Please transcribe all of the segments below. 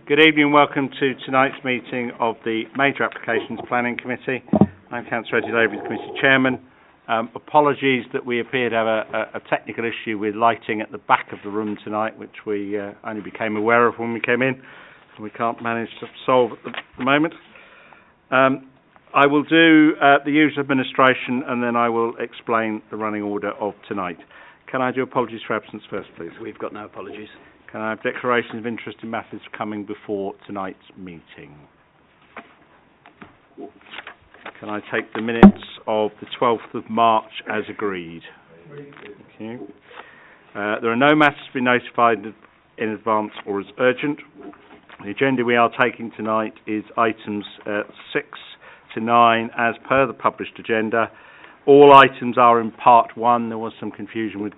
Good evening and welcome to tonight's meeting of the Major Applications Planning Committee. I'm Councillor Eddie Labour, the Committee Chairman. Apologies that we appear to have a technical issue with lighting at the back of the room tonight, which we only became aware of when we came in, and we can't manage to solve at the moment. I will do the usual administration and then I will explain the running order of tonight. Can I do apologies for absence first, please? We've got no apologies. Can I have declarations of interest in matters coming before tonight's meeting? Can I take the minutes of the 12th of March as agreed? Thank you. There are no matters to be notified in advance or as urgent. The agenda we are taking tonight is items 6 to 9 as per the published agenda. All items are in part 1. There was some confusion with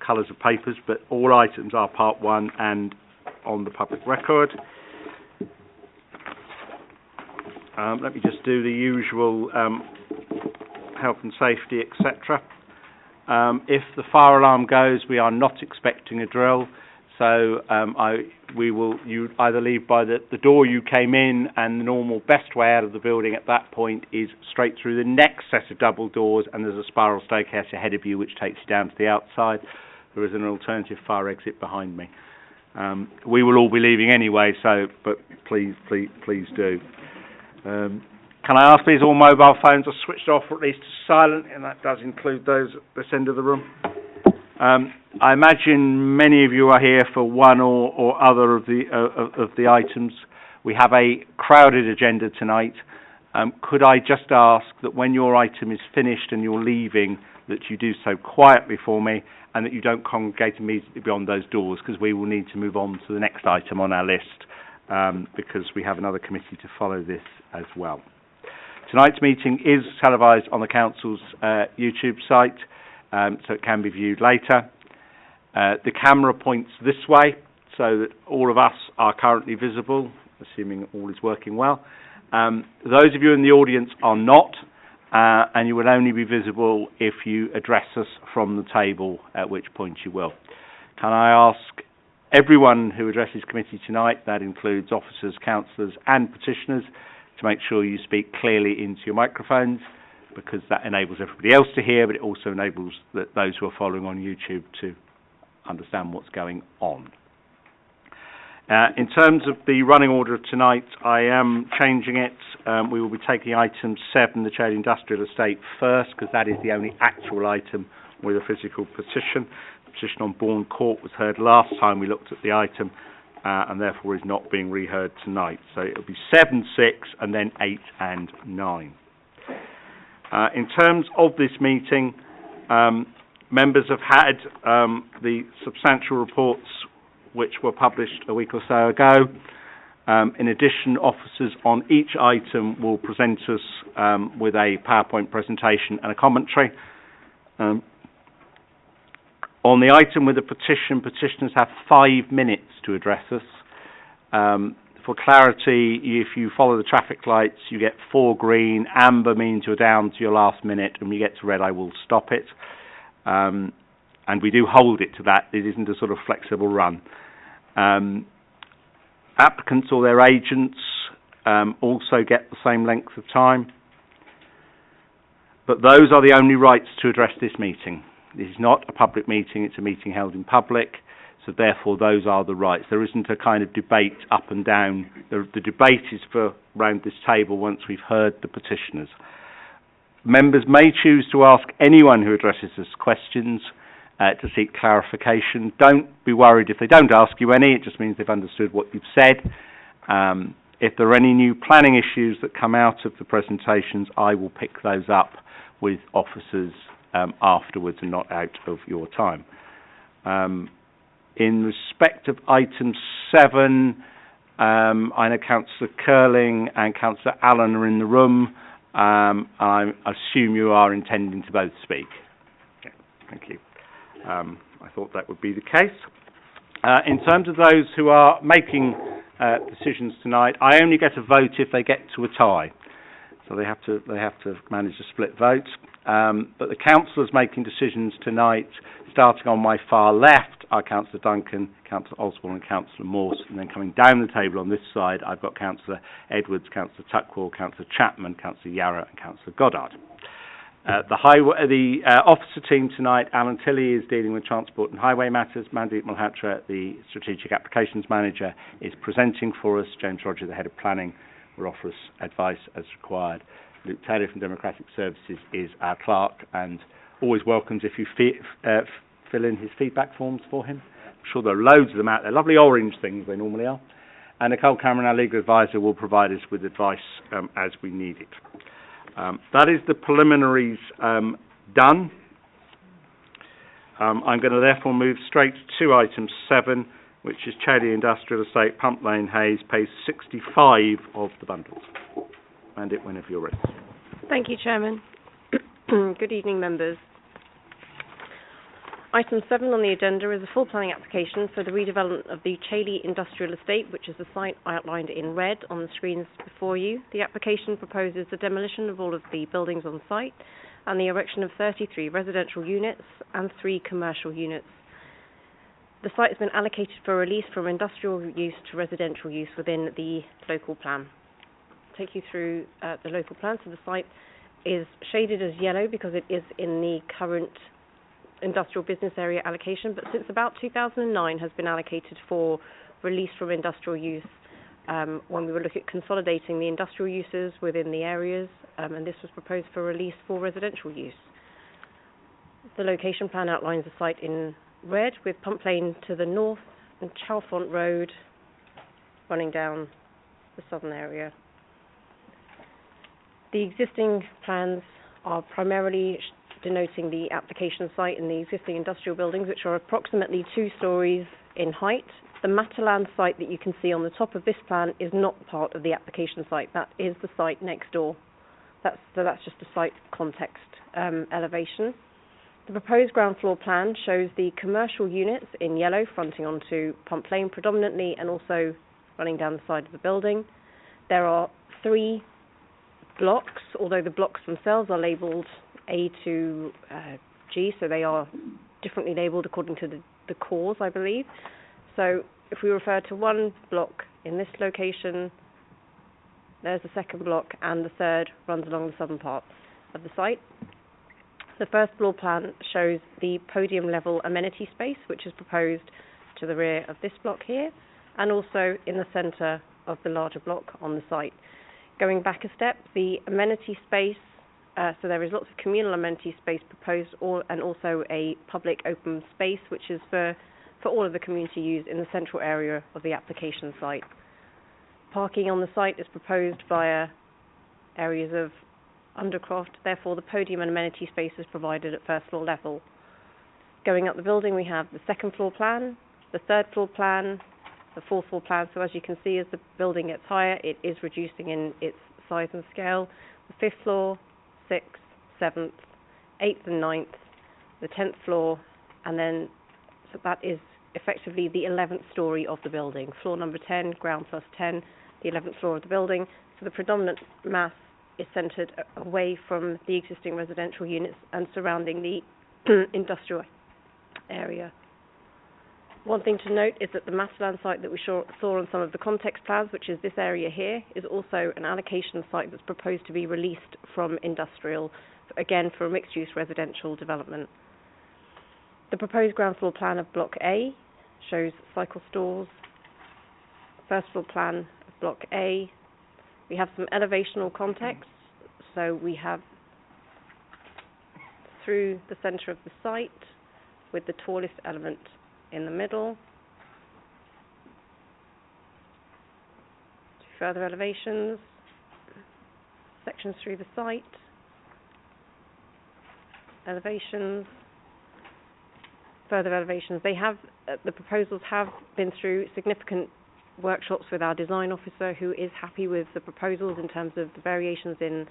colours of papers, but all items are part 1 and on the public record. Let me just do the usual health and safety, etc. If the fire alarm goes, we are not expecting a drill, so you either leave by the door you came in, and the normal best way out of the building at that point is straight through the next set of double doors, and there's a spiral staircase ahead of you which takes you down to the outside. There is an alternative fire exit behind me. We will all be leaving anyway, but please do. Can I ask please all mobile phones are switched off or at least silent, and that does include those at this end of the room. I imagine many of you are here for one or other of the items. We have a crowded agenda tonight. Could I just ask that when your item is finished and you're leaving, that you do so quietly for me and that you don't congregate immediately beyond those doors, because we will need to move on to the next item on our list, because we have another committee to follow this as well. Tonight's meeting is televised on the Council's YouTube site, so it can be viewed later. The camera points this way so that all of us are currently visible, assuming all is working well. Those of you in the audience are not, and you will only be visible if you address us from the table, at which point you will. Can I ask everyone who addresses committee tonight, that includes officers, councillors and petitioners, to make sure you speak clearly into your microphones, because that enables everybody else to hear, but it also enables those who are following on YouTube to understand what's going on. In terms of the running order of tonight, I am changing it. We will be taking item 7, the Chaley Industrial Estate, first, because that is the only actual item with a physical petition. The petition on Bourne Court was heard last time we looked at the item, and therefore is not being reheard tonight. So it will be 7, 6, and then 8 and 9. In terms of this meeting, members have had the substantial reports which were published a week or so ago. In addition, officers on each item will present us with a PowerPoint presentation and a commentary. On the item with the petition, petitioners have 5 minutes to address us. For clarity, if you follow the traffic lights, you get 4 green. Amber means you're down to your last minute, and when you get to red, I will stop it. And we do hold it to that. It isn't a sort of flexible run. Applicants or their agents also get the same length of time. But those are the only rights to address this meeting. This is not a public meeting, it's a meeting held in public, so therefore those are the rights. There isn't a kind of debate up and down. The debate is for around this table once we've heard the petitioners. Members may choose to ask anyone who addresses us questions to seek clarification. Don't be worried if they don't ask you any, it just means they've understood what you've said. If there are any new planning issues that come out of the presentations, I will pick those up with officers afterwards and not out of your time. In respect of item 7, I know Councillor Curling and Councillor Allen are in the room. I assume you are intending to both speak. Okay, thank you. I thought that would be the case. In terms of those who are making decisions tonight, I only get a vote if they get to a tie. So they have to manage a split vote. But the councillors making decisions tonight, starting on my far left, are Councillor Duncan, Councillor Osborne and Councillor Morse, and then coming down the table on this side, I've got Councillor Edwards, Councillor Tuckwell, Councillor Chapman, Councillor Yarra and Councillor Goddard. The officer team tonight, Alan Tilley is dealing with transport and highway matters, Mandeep Malhotra, the strategic applications manager, is presenting for us, James Roger, the head of planning, will offer us advice as required. Luke Taylor from Democratic Services is our clerk and always welcomes if you fill in his feedback forms for him. I'm sure there are loads of them out there, lovely orange things they normally are. And Nicole Cameron, our legal advisor, will provide us with advice as we need it. That is the preliminaries done. I'm going to therefore move straight to item 7, which is Chaley Industrial Estate, Pump Lane, Hayes, page 65 of the bundles. And it whenever you're ready. Thank you, Chairman. Good evening, members. Item 7 on the agenda is a full planning application for the redevelopment of the Chaley Industrial Estate, which is the site outlined in red on the screens before you. The application proposes the demolition of all of the buildings on site and the erection of 33 residential units and 3 commercial units. The site has been allocated for release from industrial use to residential use within the local plan. I'll take you through the local plan. So the site is shaded as yellow because it is in the current industrial business area allocation, but since about 2009 has been allocated for release from industrial use when we were looking at consolidating the industrial uses within the areas, and this was proposed for release for residential use. The location plan outlines the site in red with Pump Lane to the north and Chalfont Road running down the southern area. The existing plans are primarily denoting the application site and the existing industrial buildings, which are approximately 2 stories in height. The Matalan site that you can see on the top of this plan is not part of the application site. That is the site next door. That's just a site context elevation. The proposed ground floor plan shows the commercial units in yellow fronting onto Pump Lane predominantly and also running down the side of the building. There are 3 blocks, although the blocks themselves are labelled A to G, so they are differently labelled according to the cores, I believe. So if we refer to one block in this location, there's the second block, and the third runs along the southern part of the site. The first floor plan shows the podium level amenity space, which is proposed to the rear of this block here, and also in the centre of the larger block on the site. Going back a step, the amenity space, so there is lots of communal amenity space proposed, and also a public open space, which is for all of the community use in the central area of the application site. Parking on the site is proposed via areas of undercroft, therefore the podium and amenity space is provided at first floor level. Going up the building, we have the second floor plan, the third floor plan, the fourth floor plan. So as you can see, as the building gets higher, it is reducing in its size and scale. The fifth floor, 6th, 7th, 8th and 9th, the 10th floor, and then so that is effectively the 11th story of the building. Floor number 10, ground plus 10, the 11th floor of the building. So the predominant mass is centred away from the existing residential units and surrounding the industrial area. One thing to note is that the Matalan site that we saw on some of the context plans, which is this area here, is also an allocation site that's proposed to be released from industrial, again for a mixed-use residential development. The proposed ground floor plan of Block A shows cycle stores. First floor plan of Block A. We have some elevational context, so we have through the centre of the site with the tallest element in the middle. Further elevations, sections through the site, elevations, further elevations. They have, the proposals have been through significant workshops with our design officer, who is happy with the proposals in terms of the variations in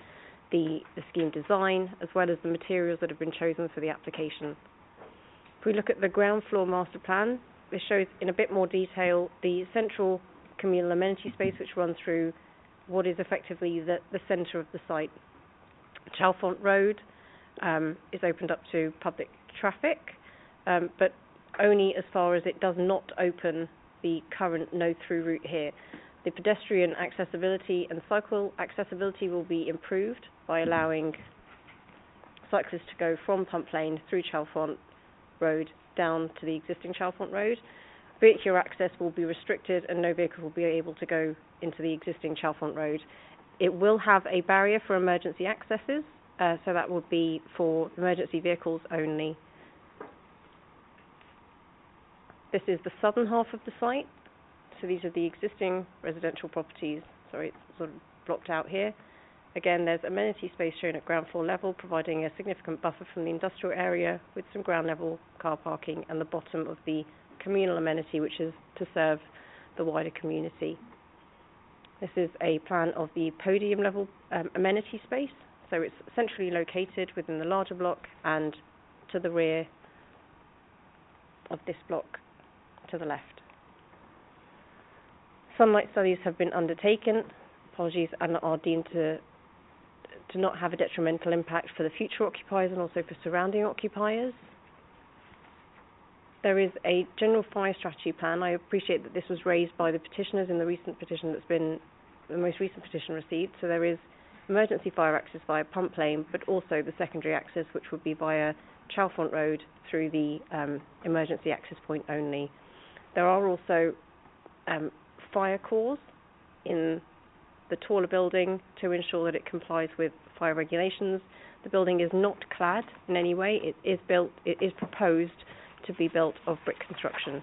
the scheme design, as well as the materials that have been chosen for the application. If we look at the ground floor master plan, this shows in a bit more detail the central communal amenity space, which runs through what is effectively the centre of the site. Chalfont Road is opened up to public traffic, but only as far as it does not open the current no-through route here. The pedestrian accessibility and cycle accessibility will be improved by allowing cyclists to go from Pump Lane through Chalfont Road down to the existing Chalfont Road. Vehicular access will be restricted and no vehicle will be able to go into the existing Chalfont Road. It will have a barrier for emergency accesses, so that will be for emergency vehicles only. This is the southern half of the site. So these are the existing residential properties. Sorry, it's sort of blocked out here. Again, there's amenity space shown at ground floor level, providing a significant buffer from the industrial area with some ground level car parking and the bottom of the communal amenity, which is to serve the wider community. This is a plan of the podium level amenity space. So it's centrally located within the larger block and to the rear of this block to the left. Sunlight studies have been undertaken, and are deemed to not have a detrimental impact for the future occupiers and also for surrounding occupiers. There is a general fire strategy plan. I appreciate that this was raised by the petitioners in the recent petition that's been the most recent petition received. So there is emergency fire access via Pump Lane, but also the secondary access, which would be via Chalfont Road through the emergency access point only. There are also fire cores in the taller building to ensure that it complies with fire regulations. The building is not clad in any way. It is proposed to be built of brick construction.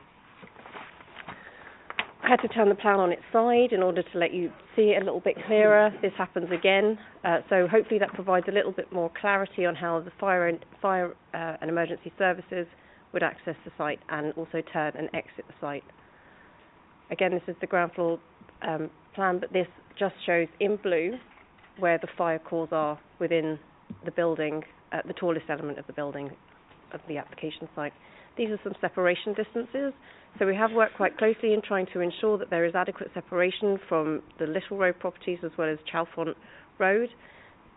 I had to turn the plan on its side in order to let you see it a little bit clearer. This happens again, so hopefully that provides a little bit more clarity on how the fire and emergency services would access the site and also turn and exit the site. Again, this is the ground floor plan, but this just shows in blue where the fire cores are within the building, the tallest element of the building of the application site. These are some separation distances. So we have worked quite closely in trying to ensure that there is adequate separation from the Little Road properties as well as Chalfont Road.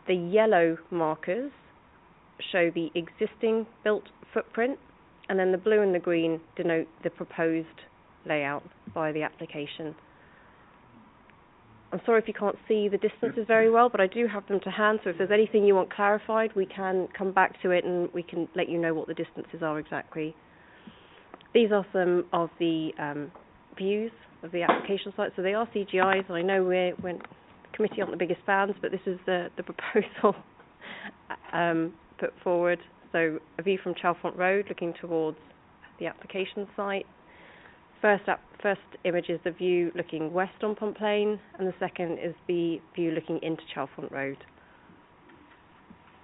The yellow markers show the existing built footprint, and then the blue and the green denote the proposed layout by the application. I'm sorry if you can't see the distances very well, but I do have them to hand, so if there's anything you want clarified, we can come back to it and we can let you know what the distances are exactly. These are some of the views of the application site. So they are CGIs, and I know the committee aren't the biggest fans, but this is the proposal put forward. So a view from Chalfont Road looking towards the application site. First image is the view looking west on Pump Lane, and the second is the view looking into Chalfont Road.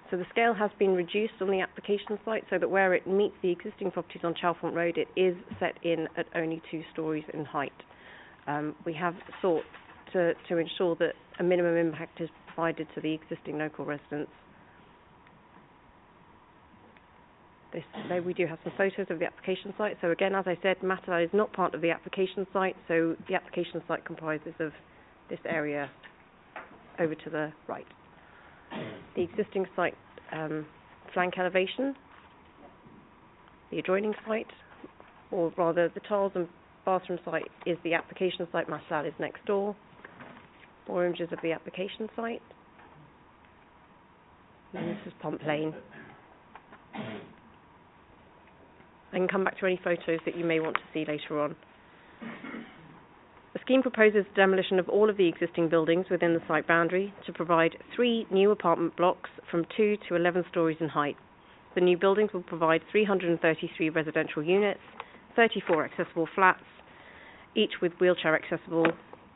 So the scale has been reduced on the application site so that where it meets the existing properties on Chalfont Road, it is set in at only 2 stories in height. We have sought to ensure that a minimum impact is provided to the existing local residents. We do have some photos of the application site. So again, as I said, Matala is not part of the application site, so the application site comprises of this area over to the right. The existing site flank elevation, the adjoining site, or rather the tiles and bathroom site is the application site, Matala is next door. More images of the application site. And this is Pump Lane. I can come back to any photos that you may want to see later on. The scheme proposes demolition of all of the existing buildings within the site boundary to provide 3 new apartment blocks from 2 to 11 stories in height. The new buildings will provide 333 residential units, 34 accessible flats, each with wheelchair accessible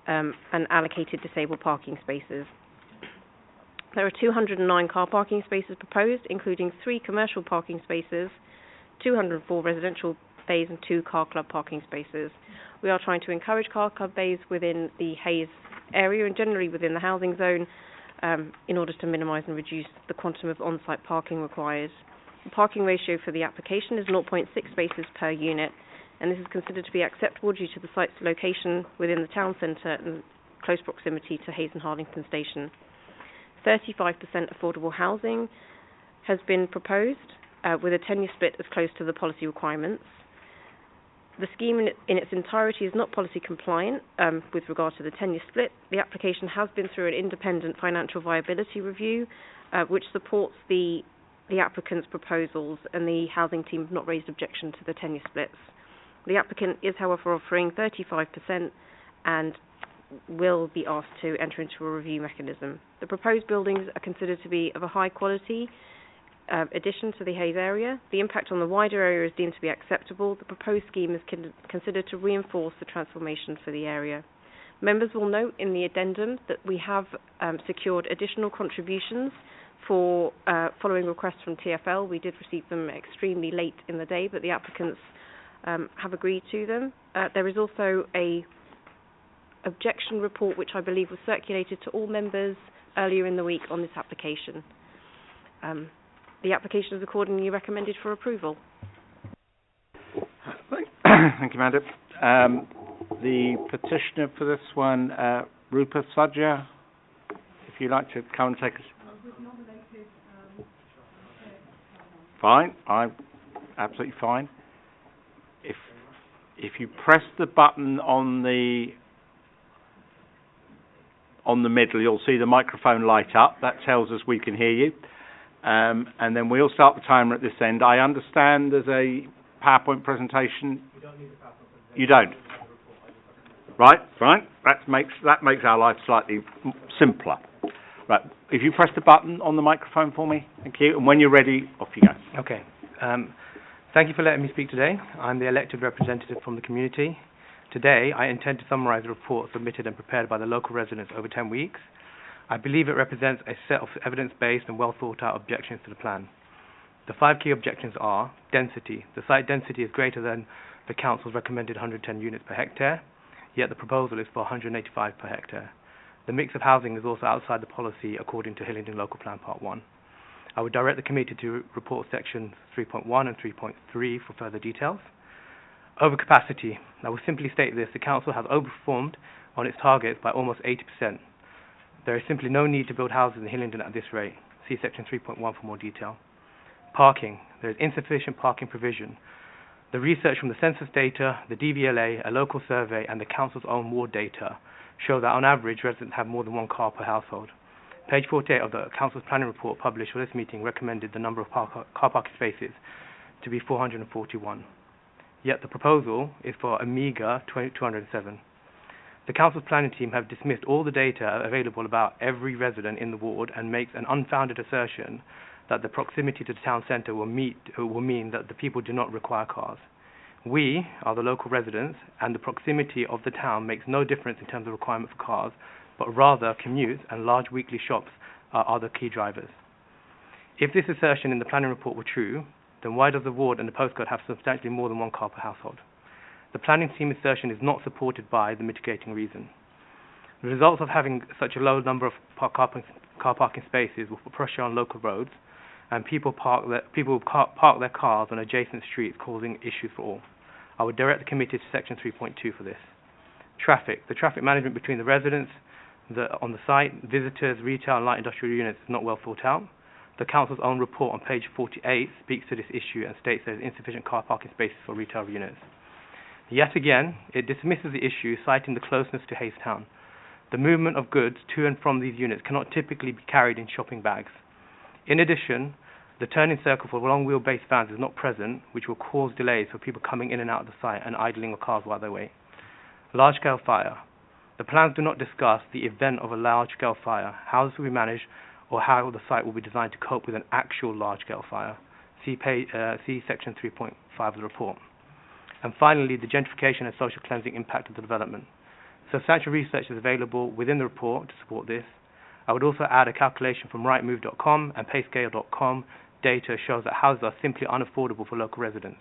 and allocated disabled parking spaces. There are 209 car parking spaces proposed, including 3 commercial parking spaces, 204 residential bays and 2 car club parking spaces. We are trying to encourage car club bays within the Hayes area and generally within the housing zone in order to minimise and reduce the quantum of on-site parking required. The parking ratio for the application is 0.6 spaces per unit, and this is considered to be acceptable due to the site's location within the town centre and close proximity to Hayes and Harlington Station. 35% affordable housing has been proposed with a tenure split as close to the policy requirements. The scheme in its entirety is not policy compliant with regard to the tenure split. The application has been through an independent financial viability review, which supports the applicant's proposals, and the housing team have not raised objection to the tenure splits. The applicant is, however, offering 35% and will be asked to enter into a review mechanism. The proposed buildings are considered to be of a high quality addition to the Hayes area. The impact on the wider area is deemed to be acceptable. The proposed scheme is considered to reinforce the transformation for the area. Members will note in the addendum that we have secured additional contributions for following requests from TfL. We did receive them extremely late in the day, but the applicants have agreed to them. There is also a objection report which I believe was circulated to all members earlier in the week on this application. The application is accordingly recommended for approval. Thank you, Madam. The petitioner for this one, Rupa Sajja, if you'd like to come and take us. Fine, I'm absolutely fine. If you press the button on the middle, you'll see the microphone light up. That tells us we can hear you. And then we'll start the timer at this end. I understand there's a PowerPoint presentation. We don't need a PowerPoint presentation. You don't? Right. That makes our life slightly simpler. Right. If you press the button on the microphone for me, thank you. And when you're ready, off you go. Okay. Thank you for letting me speak today. I'm the elected representative from the community. Today, I intend to summarise the report submitted and prepared by the local residents over 10 weeks. I believe it represents a set of evidence-based and well-thought-out objections to the plan. The 5 key objections are density. The site density is greater than the council's recommended 110 units per hectare, yet the proposal is for 185 per hectare. The mix of housing is also outside the policy according to Hillingdon Local Plan Part 1. I would direct the committee to report sections 3.1 and 3.3 for further details. Overcapacity. I will simply state this: the council has overperformed on its targets by almost 80%. There is simply no need to build houses in Hillingdon at this rate. See section 3.1 for more detail. Parking. There is insufficient parking provision. The research from the census data, the DVLA, a local survey, and the council's own ward data show that on average residents have more than 1 car per household. Page 48 of the council's planning report published for this meeting recommended the number of car parking spaces to be 441. Yet the proposal is for a meagre 207. The council's planning team have dismissed all the data available about every resident in the ward and makes an unfounded assertion that the proximity to the town centre will mean that the people do not require cars. We are the local residents, and the proximity of the town makes no difference in terms of requirement for cars, but rather commutes and large weekly shops are the key drivers. If this assertion in the planning report were true, then why does the ward and the postcode have substantially more than 1 car per household? The planning team assertion is not supported by the mitigating reason. The results of having such a low number of car parking spaces will put pressure on local roads, and people will park their cars on adjacent streets, causing issues for all. I would direct the committee to section 3.2 for this. Traffic. The traffic management between the residents on the site, visitors, retail and light industrial units is not well thought out. The council's own report on page 48 speaks to this issue and states there is insufficient car parking spaces for retail units. Yet again, it dismisses the issue, citing the closeness to Hayes Town. The movement of goods to and from these units cannot typically be carried in shopping bags. In addition, the turning circle for long wheelbase vans is not present, which will cause delays for people coming in and out of the site and idling of cars while they wait. Large-scale fire. The plans do not discuss the event of a large-scale fire, how this will be managed, or how the site will be designed to cope with an actual large-scale fire. See section 3.5 of the report. And finally, the gentrification and social cleansing impact of the development. Substantial research is available within the report to support this. I would also add a calculation from rightmove.com and payscale.com data shows that houses are simply unaffordable for local residents.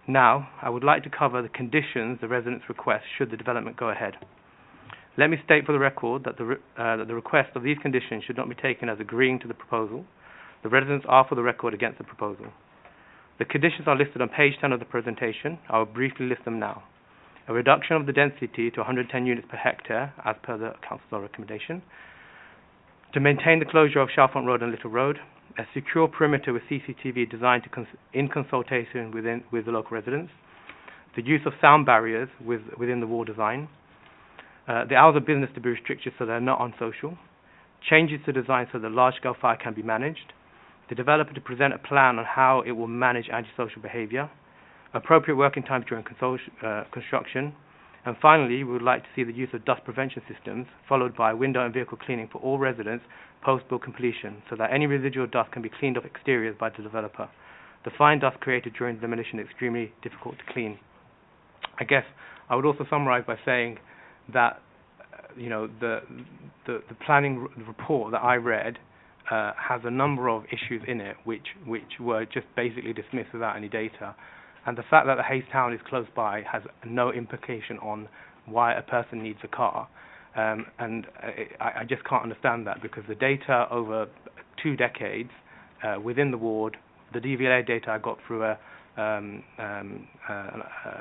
Now, I would like to cover the conditions the residents request should the development go ahead. Let me state for the record that the request of these conditions should not be taken as agreeing to the proposal. The residents are, for the record, against the proposal. The conditions are listed on page 10 of the presentation. I will briefly list them now. A reduction of the density to 110 units per hectare, as per the council's recommendation. To maintain the closure of Chalfont Road and Little Road. a secure perimeter with CCTV designed in consultation with the local residents, the use of sound barriers within the wall design, the hours of business to be restricted so they're not unsocial, changes to design so the large-scale fire can be managed, the developer to present a plan on how it will manage antisocial behaviour, appropriate working times during construction, and finally, we would like to see the use of dust prevention systems, followed by window and vehicle cleaning for all residents post-build completion, so that any residual dust can be cleaned off exteriors by the developer. The fine dust created during demolition is extremely difficult to clean. I guess I would also summarise by saying that the planning report that I read has a number of issues in it which were just basically dismissed without any data. And the fact that the Hayes town is close by has no implication on why a person needs a car. I just can't understand that, because the data over 2 decades within the ward, the DVLA data I got through an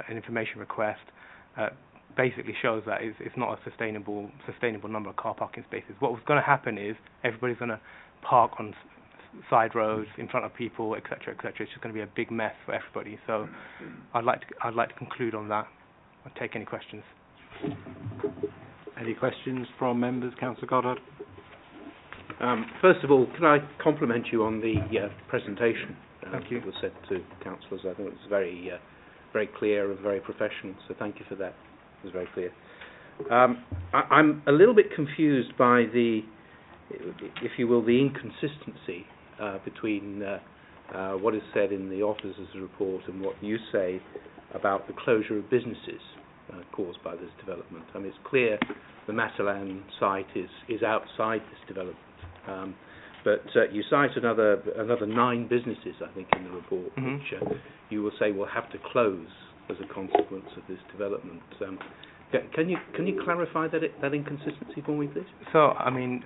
information request, basically shows that it's not a sustainable number of car parking spaces. What was going to happen is everybody's going to park on side roads in front of people, etc., etc. It's just going to be a big mess for everybody. So I'd like to conclude on that. I'll take any questions. Any questions from members? Councillor Goddard. First of all, can I compliment you on the presentation? Thank you. That was said to councillors. I think it was very clear and very professional. So thank you for that. It was very clear. I'm a little bit confused by the, if you will, the inconsistency between what is said in the officer's report and what you say about the closure of businesses caused by this development. I mean, it's clear the Matalan site is outside this development, but you cite another 9 businesses, I think, in the report, which you will say will have to close as a consequence of this development. Can you clarify that inconsistency for me, please? So, I mean,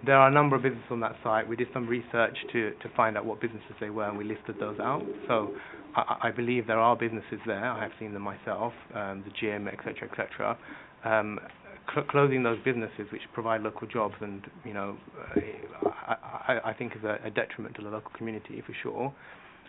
there are a number of businesses on that site. We did some research to find out what businesses they were, and we listed those out. So I believe there are businesses there. I have seen them myself, the gym, etc., etc. Closing those businesses which provide local jobs, and I think is a detriment to the local community for sure.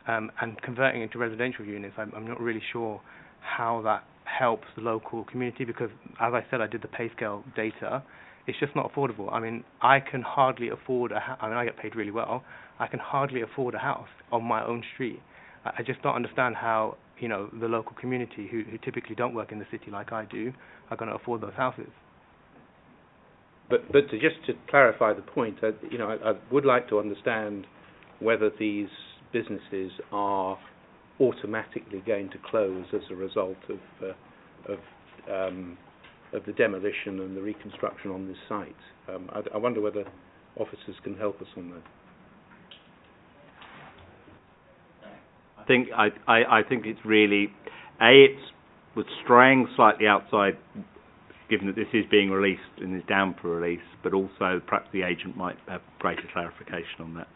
And converting into residential units, I'm not really sure how that helps the local community, because, as I said, I did the pay scale data. It's just not affordable. I mean, I can hardly afford I get paid really well. I can hardly afford a house on my own street. I just don't understand how, the local community who typically don't work in the city like I do are going to afford those houses. But just to clarify the point, I would like to understand whether these businesses are automatically going to close as a result of the demolition and the reconstruction on this site. I wonder whether officers can help us on that. I think it's really, it was straying slightly outside, given that this is being released and is down for release, but also perhaps the agent might have greater clarification on that.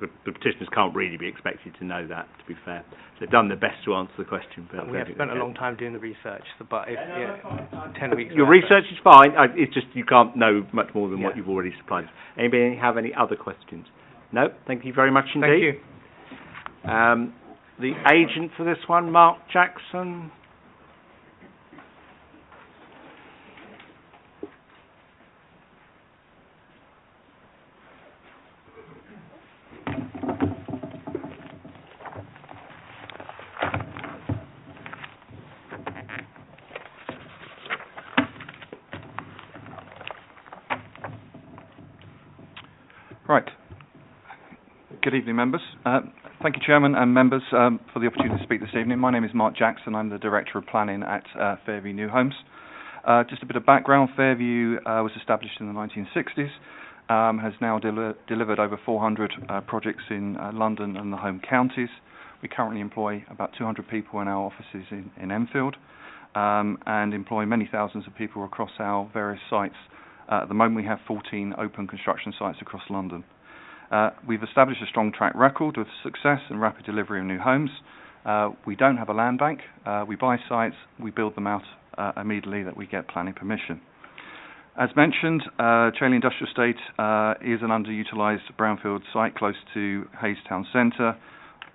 The petitioners can't really be expected to know that, to be fair. They've done their best to answer the question. But we have spent a long time doing the research, but 10 weeks... Your research is fine, it's just you can't know much more than what you've already supplied. Anybody have any other questions? No? Thank you very much indeed. Thank you. The agent for this one, Mark Jackson. Right. Good evening, members. Thank you, Chairman and members, for the opportunity to speak this evening. My name is Mark Jackson. I'm the Director of Planning at Fairview New Homes. Just a bit of background. Fairview was established in the 1960s, has now delivered over 400 projects in London and the home counties. We currently employ about 200 people in our offices in Enfield, and employ many thousands of people across our various sites. At the moment, we have 14 open construction sites across London. We've established a strong track record of success and rapid delivery of new homes. We don't have a land bank. We buy sites, we build them out immediately that we get planning permission. As mentioned, Chaley Industrial Estate is an underutilised brownfield site close to Hayes Town Centre.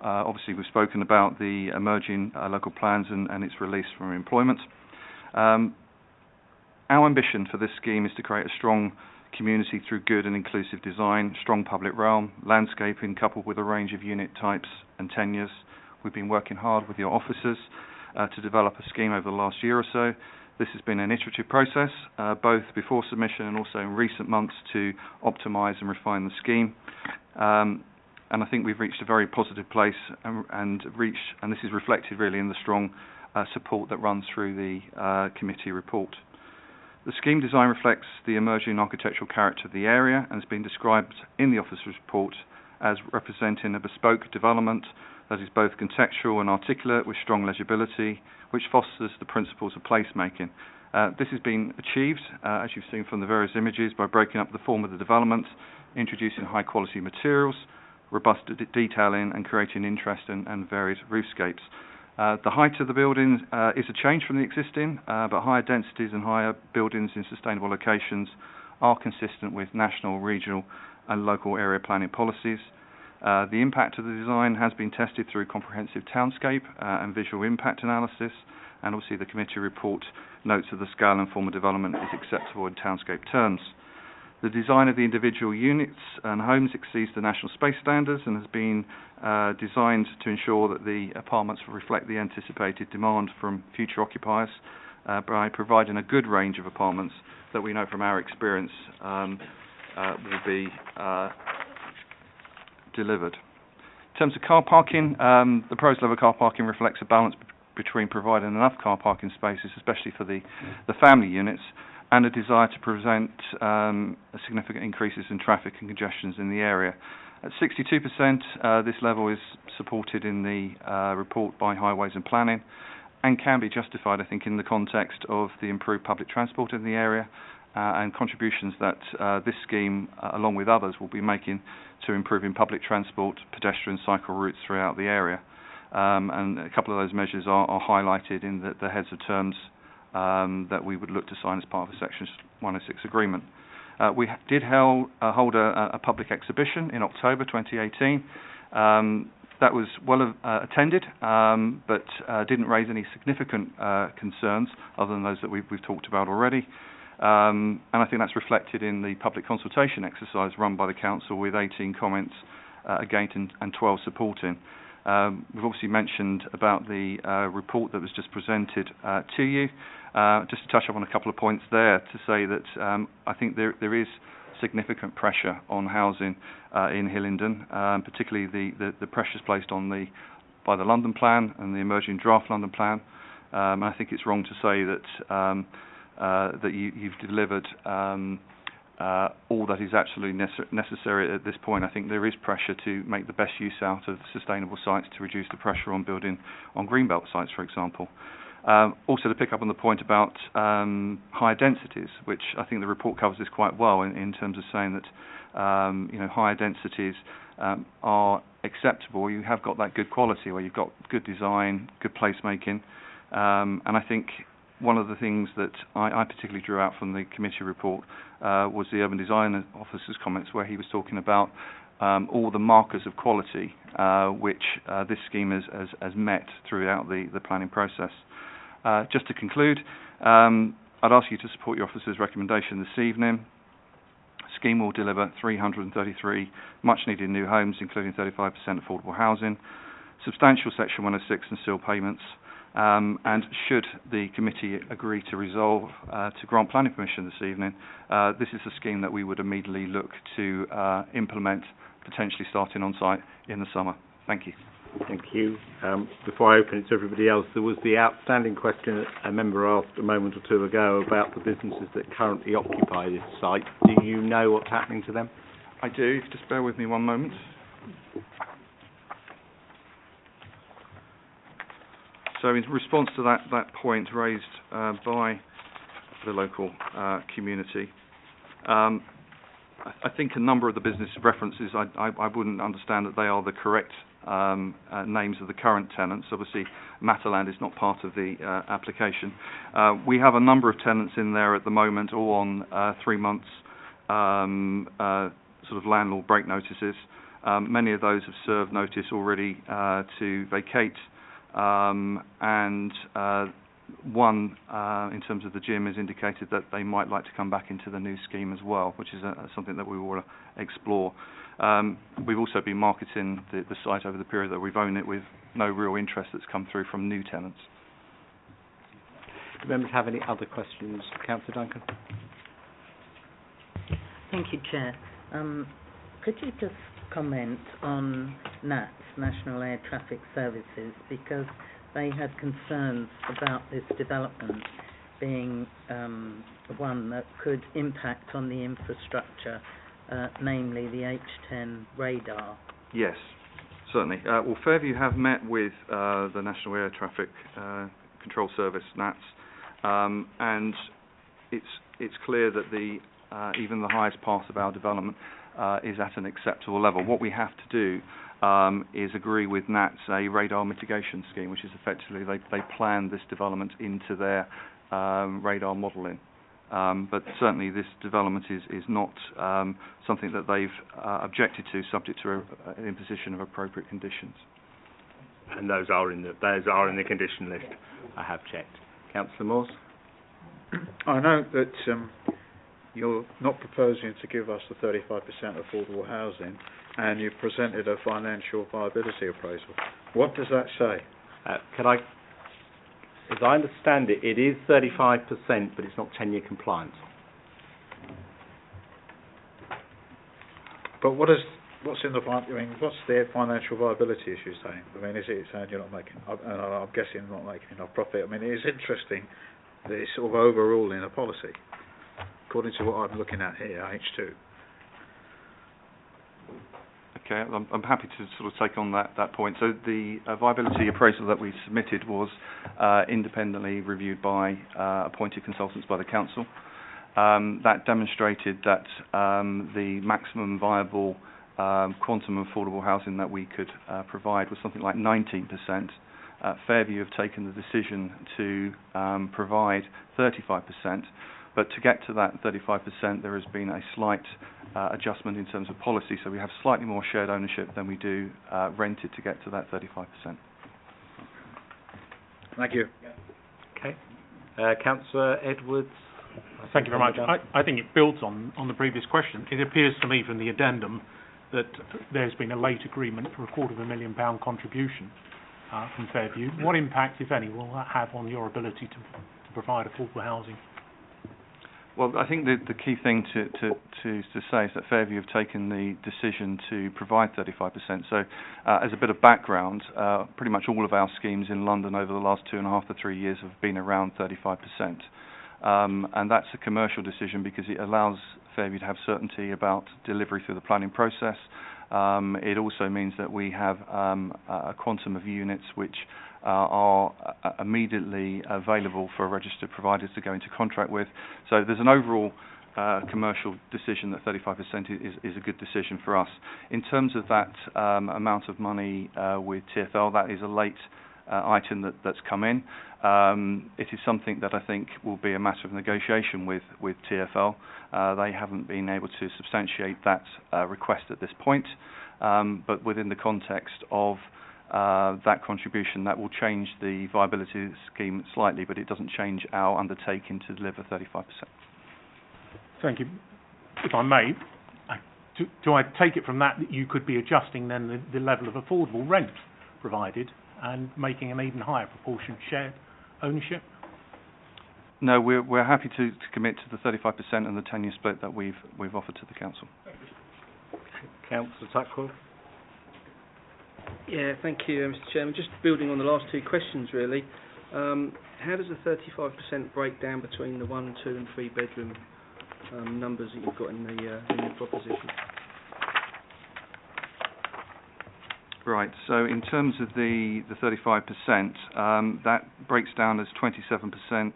Obviously, we've spoken about the emerging local plans and its release from employment. Our ambition for this scheme is to create a strong community through good and inclusive design, strong public realm, landscaping coupled with a range of unit types and tenures. We've been working hard with your officers to develop a scheme over the last year or so. This has been an iterative process, both before submission and also in recent months, to optimise and refine the scheme. And I think we've reached a very positive place, and this is reflected really in the strong support that runs through the committee report. The scheme design reflects the emerging architectural character of the area and has been described in the officer's report as representing a bespoke development that is both contextual and articulate with strong legibility, which fosters the principles of placemaking. This has been achieved, as you've seen from the various images, by breaking up the form of the development, introducing high-quality materials, robust detailing, and creating interest and varied roofscapes. The height of the building is a change from the existing, but higher densities and higher buildings in sustainable locations are consistent with national, regional, and local area planning policies. The impact of the design has been tested through comprehensive townscape and visual impact analysis, and obviously the committee report notes that the scale and form of development is acceptable in townscape terms. The design of the individual units and homes exceeds the national space standards and has been designed to ensure that the apartments will reflect the anticipated demand from future occupiers by providing a good range of apartments that we know from our experience will be delivered. In terms of car parking, the proposed level car parking reflects a balance between providing enough car parking spaces, especially for the family units, and a desire to prevent significant increases in traffic and congestions in the area. At 62%, this level is supported in the report by Highways and Planning and can be justified, I think, in the context of the improved public transport in the area and contributions that this scheme, along with others, will be making to improving public transport, pedestrian cycle routes throughout the area. And a couple of those measures are highlighted in the heads of terms that we would look to sign as part of the Section 106 agreement. We did hold a public exhibition in October 2018. That was well attended, but didn't raise any significant concerns other than those that we've talked about already. And I think that's reflected in the public consultation exercise run by the council with 18 comments against and 12 supporting. We've obviously mentioned about the report that was just presented to you. Just to touch up on a couple of points there to say that I think there is significant pressure on housing in Hillingdon, particularly the pressures placed on by the London Plan and the emerging draft London Plan. And I think it's wrong to say that that you've delivered all that is absolutely necessary at this point. I think there is pressure to make the best use out of sustainable sites to reduce the pressure on building on greenbelt sites, for example. Also, to pick up on the point about higher densities, which I think the report covers this quite well in terms of saying that higher densities are acceptable. You have got that good quality, where you've got good design, good placemaking, and I think one of the things that I particularly drew out from the committee report was the urban design officer's comments, where he was talking about all the markers of quality which this scheme has met throughout the planning process. Just to conclude, I'd ask you to support your officer's recommendation this evening. The scheme will deliver 333 much-needed new homes, including 35% affordable housing, substantial Section 106 and seal payments, and should the committee agree to resolve to grant planning permission this evening, this is a scheme that we would immediately look to implement, potentially starting on site in the summer. Thank you. Thank you. Before I open it to everybody else, there was the outstanding question that a member asked a moment or two ago about the businesses that currently occupy this site. Do you know what's happening to them? I do. Just bear with me one moment. So in response to that point raised by the local community, I think a number of the business references, I wouldn't understand that they are the correct names of the current tenants. Obviously, Mataland is not part of the application. We have a number of tenants in there at the moment, all on 3 months sort of landlord break notices. Many of those have served notice already to vacate, and one, in terms of the gym, has indicated that they might like to come back into the new scheme as well, which is something that we will explore. We've also been marketing the site over the period that we've owned it, with no real interest that's come through from new tenants. Do members have any other questions? Councillor Duncan? Thank you, Chair. Could you just comment on NATS, National Air Traffic Services, because they had concerns about this development being one that could impact on the infrastructure, namely the H10 radar? Yes, certainly. Well, Fairview have met with the National Air Traffic Control Service, NATS, and it's clear that even the highest part of our development is at an acceptable level. What we have to do is agree with NATS a radar mitigation scheme, which is effectively they plan this development into their radar modelling. But certainly this development is not something that they've objected to, subject to an imposition of appropriate conditions. And those are in the condition list. I have checked. Councillor Moores? I know that you're not proposing to give us the 35% affordable housing, and you've presented a financial viability appraisal. What does that say? As I understand it, it is 35%, but it's not 10-year compliance. But what's in the what's the financial viability issue saying? I mean, is it saying you're not making? I'm guessing not making enough profit. I mean, it's interesting that it's sort of overruling a policy, according to what I'm looking at here, H2. Okay, I'm happy to sort of take on that point. So the viability appraisal that we submitted was independently reviewed by appointed consultants by the council. That demonstrated that the maximum viable quantum of affordable housing that we could provide was something like 19%. Fairview have taken the decision to provide 35%. But to get to that 35%, there has been a slight adjustment in terms of policy, so we have slightly more shared ownership than we do rented to get to that 35%. Thank you. Okay. Councillor Edwards? Thank you very much. I think it builds on the previous question. It appears to me from the addendum that there's been a late agreement for a £250,000 contribution from Fairview. What impact, if any, will that have on your ability to provide affordable housing? Well, I think the key thing to say is that Fairview have taken the decision to provide 35%. So, as a bit of background, pretty much all of our schemes in London over the last 2.5 to 3 years have been around 35%. And that's a commercial decision because it allows Fairview to have certainty about delivery through the planning process. It also means that we have a quantum of units which are immediately available for registered providers to go into contract with. So there's an overall commercial decision that 35% is a good decision for us. In terms of that amount of money with TfL, that is a late item that's come in. It is something that I think will be a matter of negotiation with TfL. They haven't been able to substantiate that request at this point, but within the context of that contribution, that will change the viability scheme slightly, but it doesn't change our undertaking to deliver 35%. Thank you. If I may, do I take it from that you could be adjusting then the level of affordable rent provided and making an even higher proportion shared ownership? No, we're happy to commit to the 35% and the 10-year split that we've offered to the council. Councillor Tuckworth? Yeah, thank you, Mr. Chairman. Just building on the last two questions, really. How does the 35% break down between the 1, 2 and 3 bedroom numbers that you've got in the proposition? Right, so in terms of the 35%, that breaks down as 27%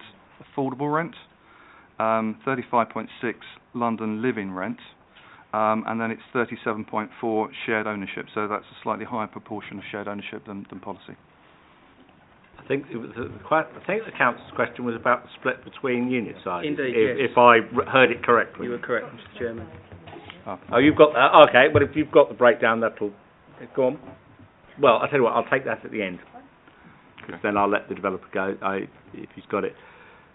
affordable rent, 35.6 London living rent, and then it's 37.4 shared ownership, so that's a slightly higher proportion of shared ownership than policy. I think it was I think the council's question was about the split between unit sizes. Indeed, if I heard it correctly. You were correct, Mr. Chairman. Oh, you've got that. Okay, well, if you've got the breakdown, that'll go on. Well, I'll tell you what, I'll take that at the end. Because then I'll let the developer go if he's got it.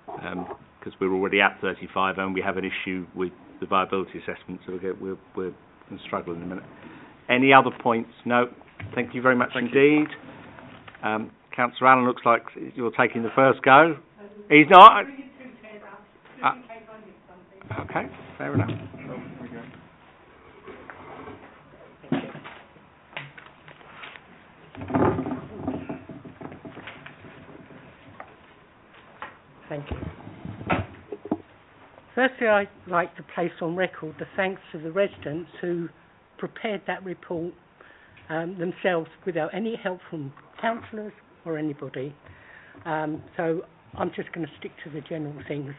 Because we're already at 35 and we have an issue with the viability assessment, so we're going to struggle in a minute. Any other points? No. Thank you very much indeed. Councillor Allen, looks like you're taking the first go. He's not? Okay, fair enough. Thank you. Firstly, I'd like to place on record the thanks to the residents who prepared that report themselves without any help from councillors or anybody. So I'm just going to stick to the general things.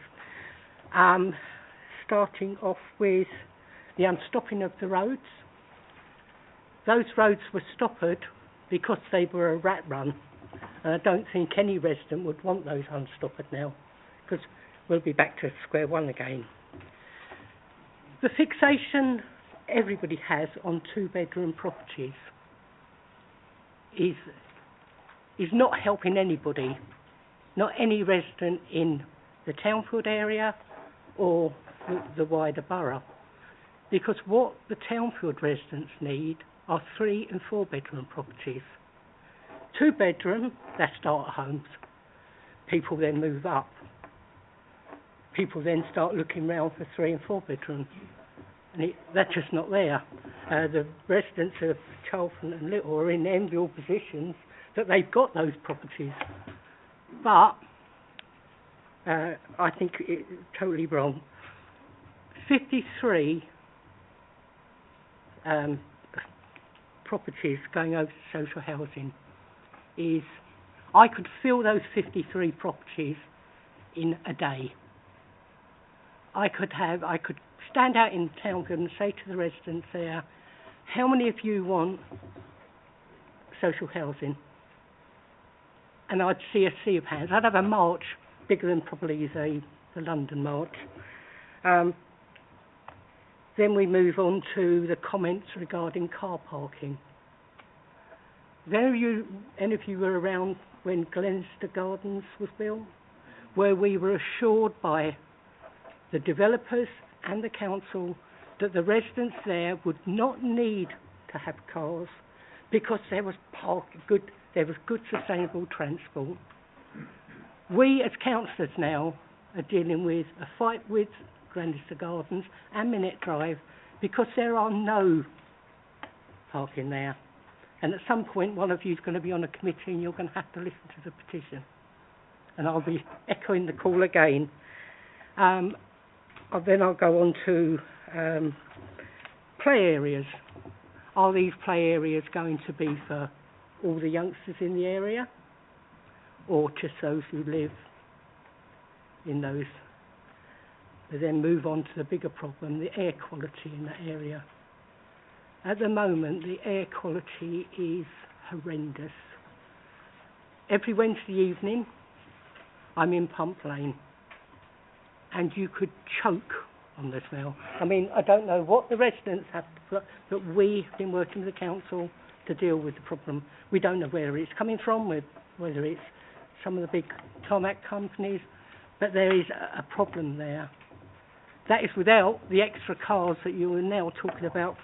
Starting off with the unstopping of the roads. Those roads were stopped because they were a rat run. And I don't think any resident would want those unstopped now, because we'll be back to square one again. The fixation everybody has on two-bedroom properties is not helping anybody, not any resident in the Townfield area or the wider borough. Because what the Townfield residents need are 3- and 4-bedroom properties. 2-bedroom, they're starter homes. People then move up. People then start looking round for 3- and 4-bedroom. And that's just not there. The residents of Charlton and Little are in enviable positions that they've got those properties. But I think it's totally wrong. 53 properties going over to social housing is, I could fill those 53 properties in a day. I could stand out in Townfield and say to the residents there, how many of you want social housing? And I'd see a sea of hands. I'd have a march bigger than probably the London March. Then we move on to the comments regarding car parking. Any of you were around when Glenister Gardens was built, where we were assured by the developers and the council that the residents there would not need to have cars because there was good sustainable transport. We as councillors now are dealing with a fight with Glenister Gardens and Minute Drive because there are no parking there. And at some point one of you is going to be on a committee and you're going to have to listen to the petition. And I'll be echoing the call again. Then I'll go on to play areas. Are these play areas going to be for all the youngsters in the area, or just those who live in those? We then move on to the bigger problem, the air quality in that area. At the moment, the air quality is horrendous. Every Wednesday evening, I'm in Pump Lane, and you could choke on the smell. I mean, I don't know what the residents have, but we have been working with the council to deal with the problem. We don't know where it's coming from, whether it's some of the big tarmac companies, but there is a problem there. That is without the extra cars that you are now talking about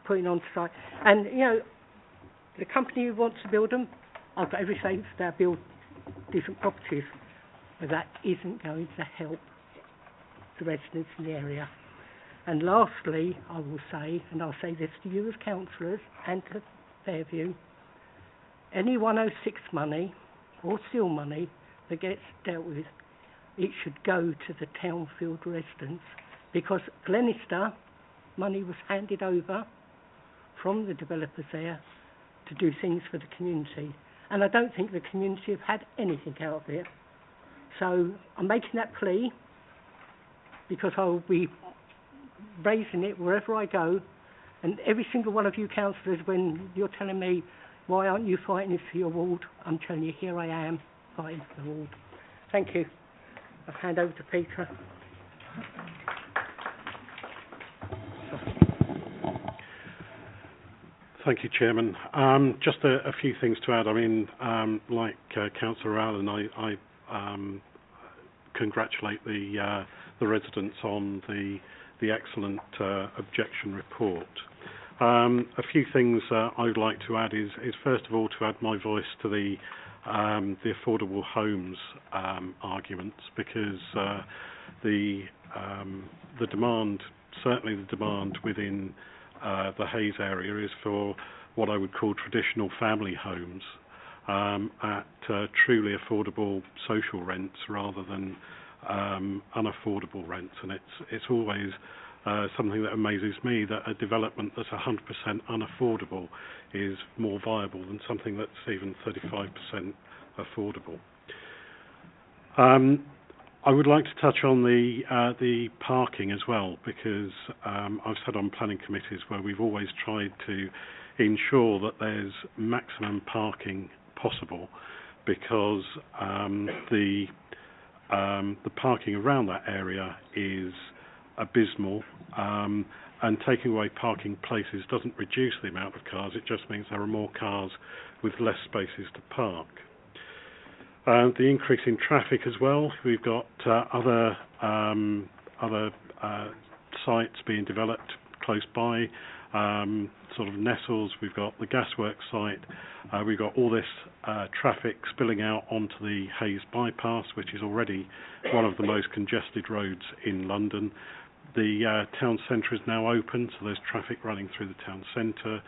putting on site. And, you know, the company who wants to build them, I've got every faith they'll build decent properties, but that isn't going to help the residents in the area. And lastly, I will say, and I'll say this to you as councillors and to Fairview, any 106 money or seal money that gets dealt with, it should go to the Townfield residents, because Glenister money was handed over from the developers there to do things for the community, and I don't think the community have had anything out of it. So I'm making that plea because I will be raising it wherever I go, and every single one of you councillors, when you're telling me, why aren't you fighting this for your ward, I'm telling you, here I am, fighting for the ward. Thank you. I'll hand over to Peter. Thank you, Chairman. Just a few things to add. I mean, like Councillor Allen, I congratulate the residents on the excellent objection report. A few things I would like to add is first of all to add my voice to the affordable homes arguments, because the demand, certainly the demand within the Hayes area, is for what I would call traditional family homes at truly affordable social rents rather than unaffordable rents, and it's always something that amazes me that a development that's 100% unaffordable is more viable than something that's even 35% affordable. I would like to touch on the parking as well, because I've sat on planning committees where we've always tried to ensure that there's maximum parking possible, because the parking around that area is abysmal, and taking away parking places doesn't reduce the amount of cars, it just means there are more cars with less spaces to park. The increase in traffic as well, we've got other sites being developed close by, sort of Nestles, we've got the gasworks site, we've got all this traffic spilling out onto the Hayes bypass, which is already one of the most congested roads in London. The town centre is now open, so there's traffic running through the town centre,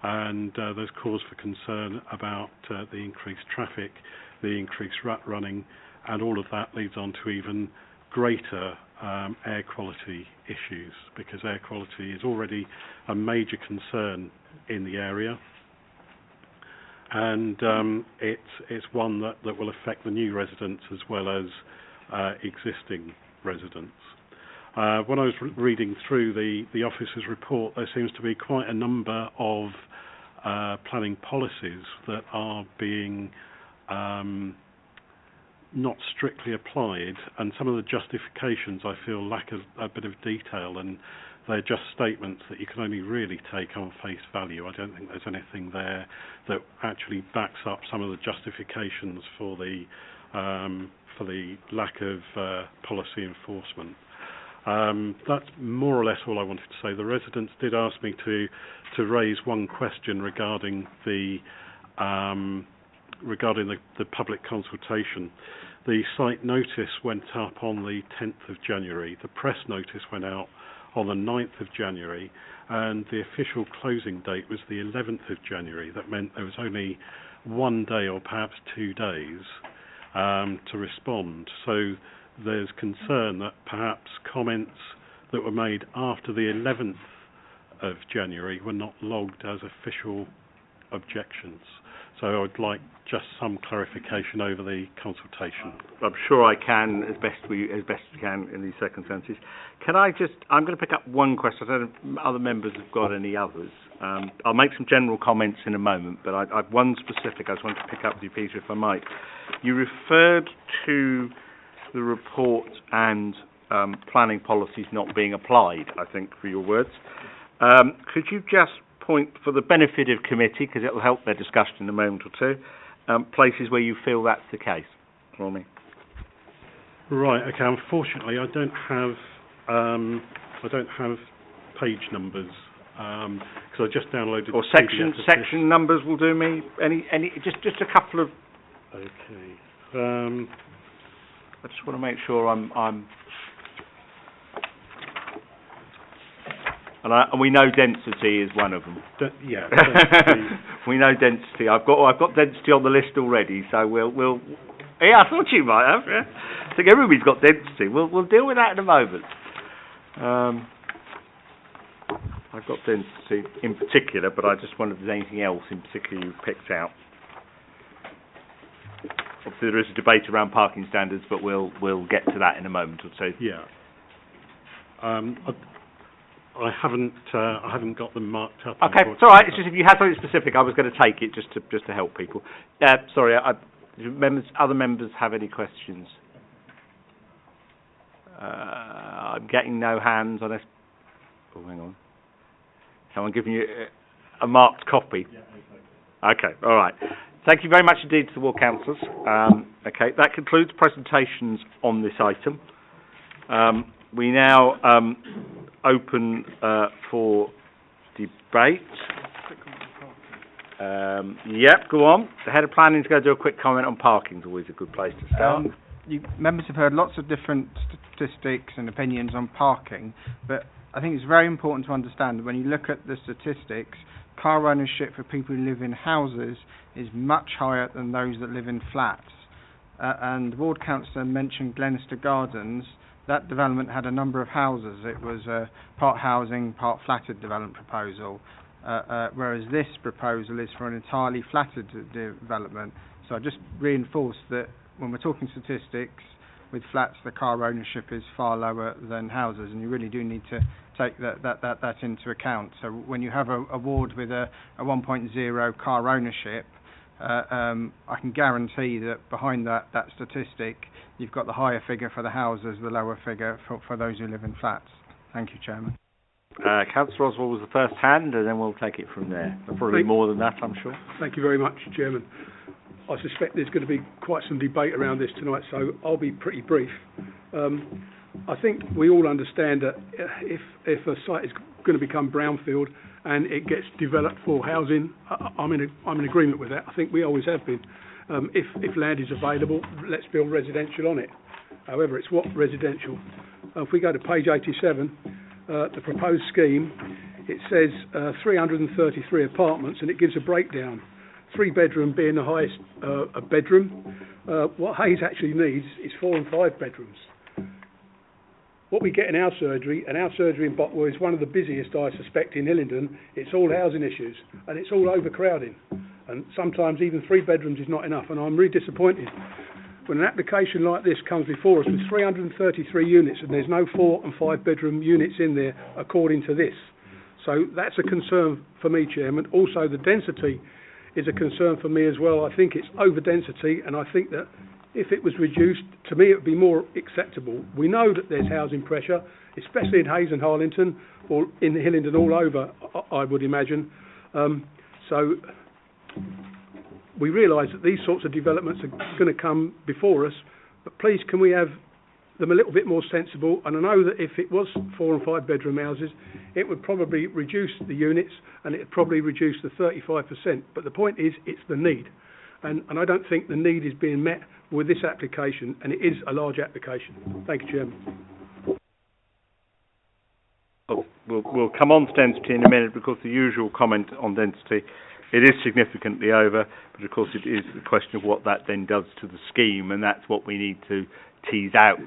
and there's cause for concern about the increased traffic, the increased rat running, and all of that leads on to even greater air quality issues, because air quality is already a major concern in the area, and it's one that will affect the new residents as well as existing residents. When I was reading through the officer's report, there seems to be quite a number of planning policies that are being not strictly applied, and some of the justifications I feel lack a bit of detail, and they're just statements that you can only really take on face value. I don't think there's anything there that actually backs up some of the justifications for the lack of policy enforcement. That's more or less all I wanted to say. The residents did ask me to raise one question regarding the public consultation. The site notice went up on the 10th of January. The press notice went out on the 9th of January, and the official closing date was the 11th of January. That meant there was only one day or perhaps 2 days to respond. So there's concern that perhaps comments that were made after the 11th of January were not logged as official objections. So I would like just some clarification over the consultation. I'm sure I can, as best we can in these circumstances. Can I just, I'm going to pick up one question. I don't know if other members have got any others. I'll make some general comments in a moment, but I've one specific I just wanted to pick up with you, Peter, if I might. You referred to the report and planning policies not being applied, I think, for your words. Could you just point, for the benefit of committee, because it will help their discussion in a moment or two, places where you feel that's the case for me? Right. Okay. Unfortunately, I don't have page numbers because I just downloaded. Or section numbers will do me. Any just a couple of. Okay. I just want to make sure I'm. And we know density is one of them. Yeah. We know density. I've got density on the list already, so we'll. Yeah, I thought you might have. Yeah. I think everybody's got density. We'll deal with that in a moment. I've got density in particular, but I just wondered if there's anything else in particular you've picked out. Obviously, there is a debate around parking standards, but we'll get to that in a moment or two. Yeah. I haven't got them marked up. Okay, it's all right. It's just if you had something specific, I was going to take it just to help people. Sorry, other members have any questions? I'm getting no hands on this. Oh, hang on. Someone giving you a marked copy? Okay, all right. Thank you very much indeed to the ward councillors. Okay, that concludes presentations on this item. We now open for debate. Yep, go on. The head of planning is going to do a quick comment on parking. It's always a good place to start. Members have heard lots of different statistics and opinions on parking, but I think it's very important to understand when you look at the statistics, car ownership for people who live in houses is much higher than those that live in flats. And the ward councillor mentioned Glenister Gardens. That development had a number of houses. It was a part housing, part flatted development proposal, whereas this proposal is for an entirely flatted development. So I just reinforce that when we're talking statistics, with flats the car ownership is far lower than houses, and you really do need to take that into account. So when you have a ward with a 1.0 car ownership, I can guarantee that behind that statistic, you've got the higher figure for the houses, the lower figure for those who live in flats. Thank you, Chairman. Councillor Oswald was the first hand, and then we'll take it from there. Probably more than that, I'm sure. Thank you very much, Chairman. I suspect there's going to be quite some debate around this tonight, so I'll be pretty brief. I think we all understand that if a site is going to become brownfield and it gets developed for housing, I'm in agreement with that. I think we always have been. If land is available, let's build residential on it. However, it's what residential? If we go to page 87, the proposed scheme, it says 333 apartments, and it gives a breakdown. 3-bedroom being the highest bedroom. What Hayes actually needs is 4 and 5 bedrooms. What we get in our surgery, and our surgery in Botwell is one of the busiest, I suspect, in Hillingdon, it's all housing issues, and it's all overcrowding. And sometimes even 3 bedrooms is not enough, and I'm really disappointed when an application like this comes before us with 333 units and there's no 4 and 5 bedroom units in there according to this. So that's a concern for me, Chairman. Also, the density is a concern for me as well. I think it's over density, and I think that if it was reduced, to me it would be more acceptable. We know that there's housing pressure, especially in Hayes and Harlington, or in Hillingdon all over, I would imagine. So we realise that these sorts of developments are going to come before us, but please can we have them a little bit more sensible? And I know that if it was 4 and 5 bedroom houses, it would probably reduce the units and it would probably reduce the 35%. But the point is, it's the need. And I don't think the need is being met with this application, and it is a large application. Thank you, Chairman. We'll come on to density in a minute, because the usual comment on density, it is significantly over, but of course it is the question of what that then does to the scheme, and that's what we need to tease out,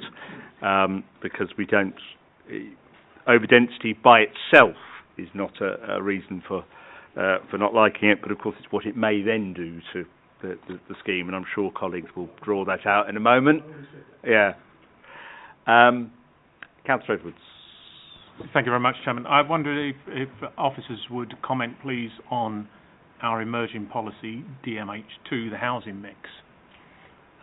because we don't, over density by itself is not a reason for not liking it, but of course it's what it may then do to the scheme, and I'm sure colleagues will draw that out in a moment. Yeah. Councillor Edwards. Thank you very much, Chairman. I wondered if officers would comment, please, on our emerging policy, DMH2, the housing mix,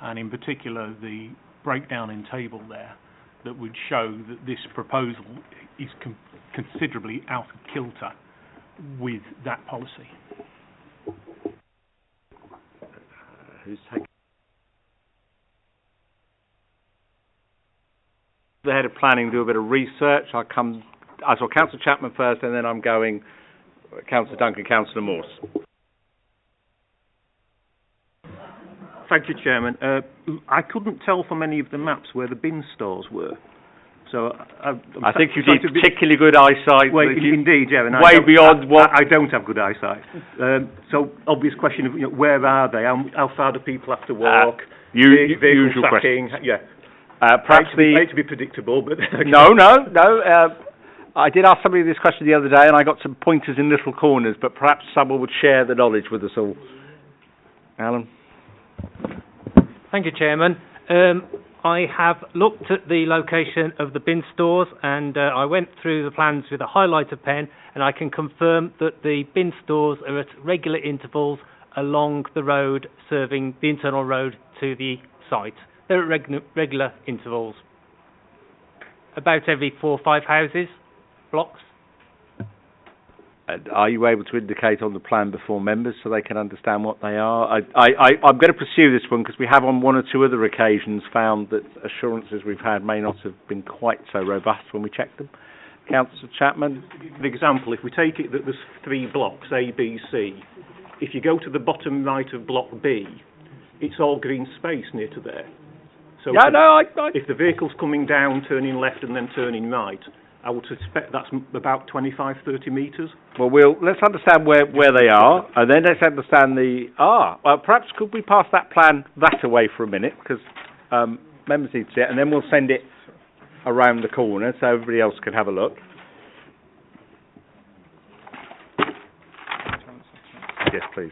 and in particular the breakdown in table there that would show that this proposal is considerably out of kilter with that policy. Who's taking? The head of planning do a bit of research. I saw Councillor Chapman first, and then I'm going Councillor Duncan, Councillor Morse. Thank you, Chairman. I couldn't tell from any of the maps where the bin stores were. So I think you need particularly good eyesight. Well, indeed, yeah. And way beyond what I don't have good eyesight. So obvious question of where are they? How far do people have to walk? Usual question. Yeah. Perhaps to be predictable, but no. I did ask somebody this question the other day, and I got some pointers in little corners. But perhaps someone would share the knowledge with us all. Alan. Thank you, Chairman. I have looked at the location of the bin stores, and I went through the plans with a highlighter pen, and I can confirm that the bin stores are at regular intervals along the road, serving the internal road to the site. They're at regular intervals, about every 4 or 5 houses, blocks. Are you able to indicate on the plan before members so they can understand what they are? I'm going to pursue this one because we have on 1 or 2 other occasions found that assurances we've had may not have been quite so robust when we checked them. Councillor Chapman? For example, if we take it that there's 3 blocks, A, B, C, if you go to the bottom right of block B, it's all green space near to there. So if the vehicle's coming down, turning left and then turning right, I would suspect that's about 25, 30 metres. Well, let's understand where they are, and then let's understand well, perhaps could we pass that plan that away for a minute, because members need to see it, and then we'll send it around the corner so everybody else can have a look. Yes, please.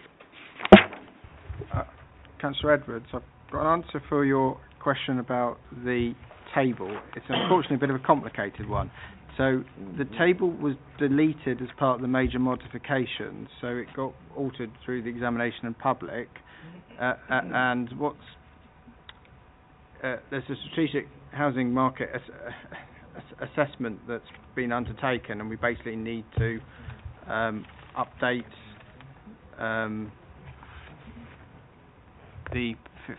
Councillor Edwards, I've got an answer for your question about the table. It's unfortunately a bit of a complicated one. So the table was deleted as part of the major modifications, so it got altered through the examination in public. And there's a strategic housing market assessment that's been undertaken, and we basically need to update the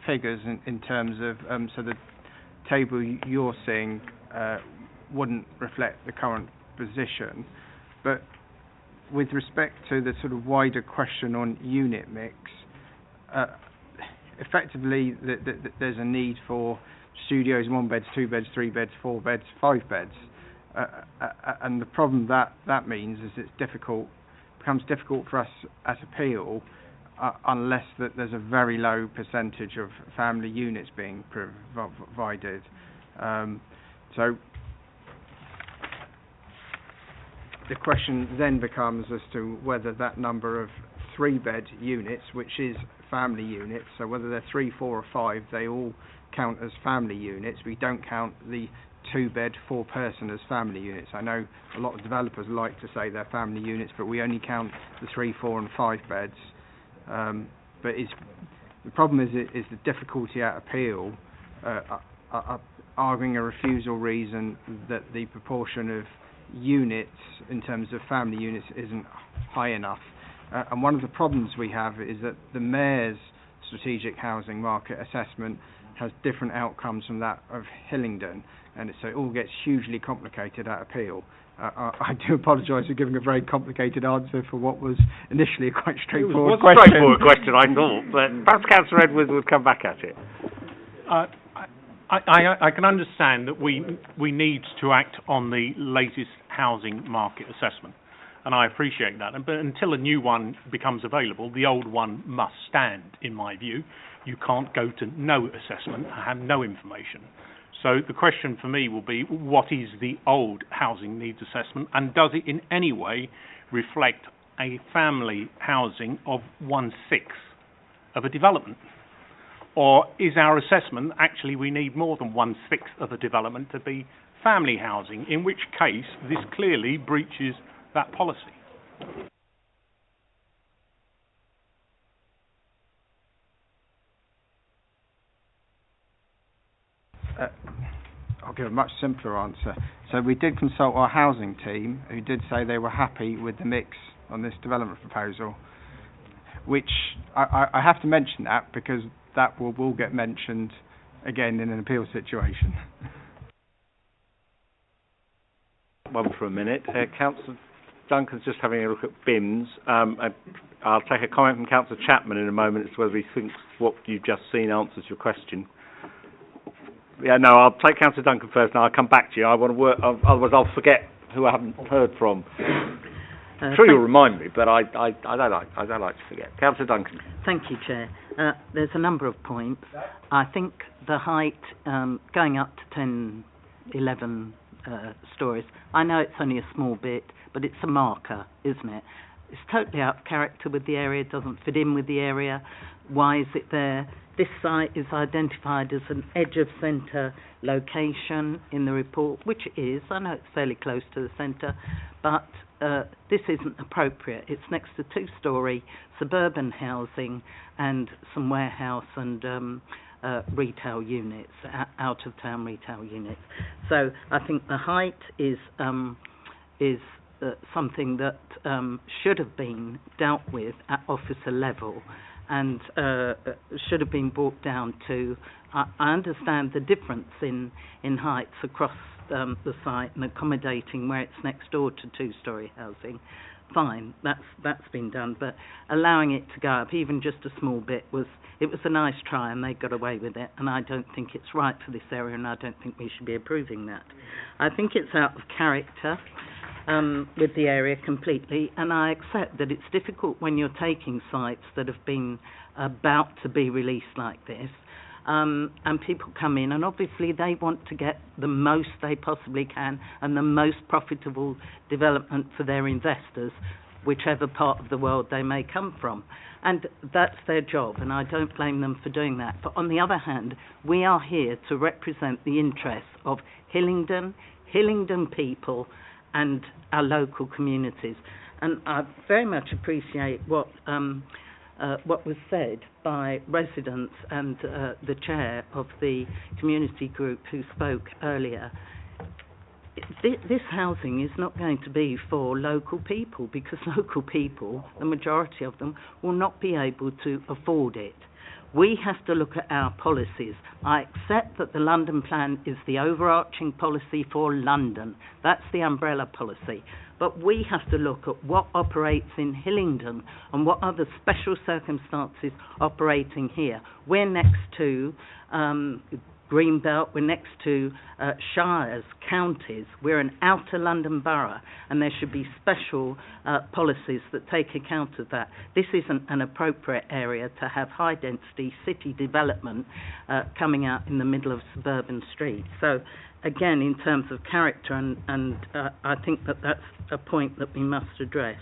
figures in terms of so the table you're seeing wouldn't reflect the current position, but with respect to the sort of wider question on unit mix, effectively there's a need for studios, 1 beds, 2 beds, 3 beds, 4 beds, 5 beds, and the problem that means is becomes difficult for us at appeal unless there's a very low percentage of family units being provided. So the question then becomes as to whether that number of 3-bed units, which is family units, so whether they're 3, 4 or 5, they all count as family units. We don't count the 2-bed, 4-person as family units. I know a lot of developers like to say they're family units, but we only count the 3, 4 and 5 beds. But the problem is the difficulty at appeal, arguing a refusal reason that the proportion of units in terms of family units isn't high enough. And one of the problems we have is that the Mayor's strategic housing market assessment has different outcomes from that of Hillingdon, and so it all gets hugely complicated at appeal. I do apologise for giving a very complicated answer for what was initially a quite straightforward question. It was a straightforward question, I thought, but perhaps Councillor Edwards would come back at it. I can understand that we need to act on the latest housing market assessment, and I appreciate that. But until a new one becomes available, the old one must stand, in my view. You can't go to no assessment and have no information. So the question for me will be, what is the old housing needs assessment, and does it in any way reflect a family housing of 1/6 of a development? Or is our assessment actually we need more than 1/6 of a development to be family housing, in which case this clearly breaches that policy? I'll give a much simpler answer. So we did consult our housing team, who did say they were happy with the mix on this development proposal, which I have to mention that because that will get mentioned again in an appeal situation. One for a minute. Councillor Duncan's just having a look at bins. I'll take a comment from Councillor Chapman in a moment as to whether he thinks what you've just seen answers your question. Yeah, no, I'll take Councillor Duncan first, and I'll come back to you. I want to work, otherwise I'll forget who I haven't heard from. I'm sure you'll remind me, but I don't like to forget. Councillor Duncan. Thank you, Chair. There's a number of points. I think the height going up to 10, 11 stories, I know it's only a small bit, but it's a marker, isn't it? It's totally out of character with the area, it doesn't fit in with the area. Why is it there? This site is identified as an edge of centre location in the report, which it is. I know it's fairly close to the centre, but this isn't appropriate. It's next to two-storey suburban housing and some warehouse and retail units, out-of-town retail units. So I think the height is something that should have been dealt with at officer level and should have been brought down to... I understand the difference in heights across the site and accommodating where it's next door to two-storey housing. Fine, that's been done, but allowing it to go up even just a small bit was a nice try, and they got away with it, and I don't think it's right for this area, and I don't think we should be approving that. I think it's out of character with the area completely, and I accept that it's difficult when you're taking sites that have been about to be released like this, and people come in, and obviously they want to get the most they possibly can and the most profitable development for their investors, whichever part of the world they may come from. And that's their job, and I don't blame them for doing that. But on the other hand, we are here to represent the interests of Hillingdon people, and our local communities. And I very much appreciate what was said by residents and the chair of the community group who spoke earlier. This housing is not going to be for local people, because local people, the majority of them, will not be able to afford it. We have to look at our policies. I accept that the London plan is the overarching policy for London. That's the umbrella policy. But we have to look at what operates in Hillingdon and what other special circumstances operating here. We're next to Greenbelt, we're next to shires, counties. We're an outer London borough, and there should be special policies that take account of that. This isn't an appropriate area to have high-density city development coming out in the middle of suburban streets. So, again, in terms of character, and I think that that's a point that we must address.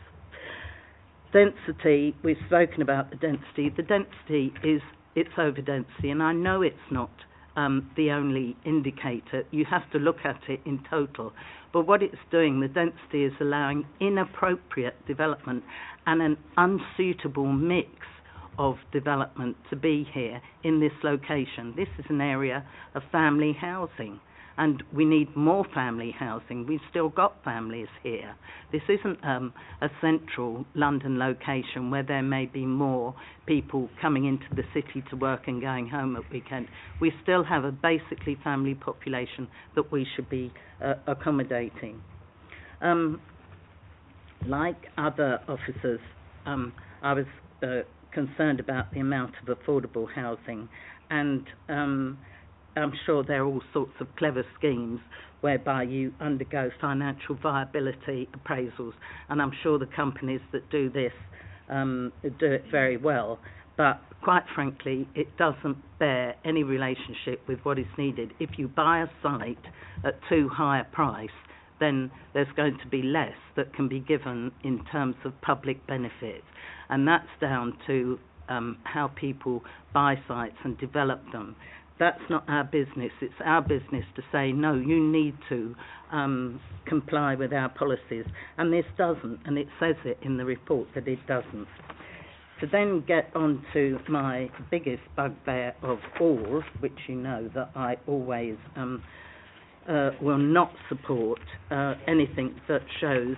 Density, we've spoken about the density. The density it's over-density, and I know it's not the only indicator. You have to look at it in total. But what it's doing, the density is allowing inappropriate development and an unsuitable mix of development to be here in this location. This is an area of family housing, and we need more family housing. We've still got families here. This isn't a central London location where there may be more people coming into the city to work and going home at weekend. We still have a basically family population that we should be accommodating. Like other officers, I was concerned about the amount of affordable housing, and I'm sure there are all sorts of clever schemes whereby you undergo financial viability appraisals, and I'm sure the companies that do this do it very well. But quite frankly, it doesn't bear any relationship with what is needed. If you buy a site at too high a price, then there's going to be less that can be given in terms of public benefits, and that's down to how people buy sites and develop them. That's not our business. It's our business to say, no, you need to comply with our policies. And this doesn't, and it says it in the report that it doesn't. To then get on to my biggest bugbear of all, which you know that I always will not support anything that shows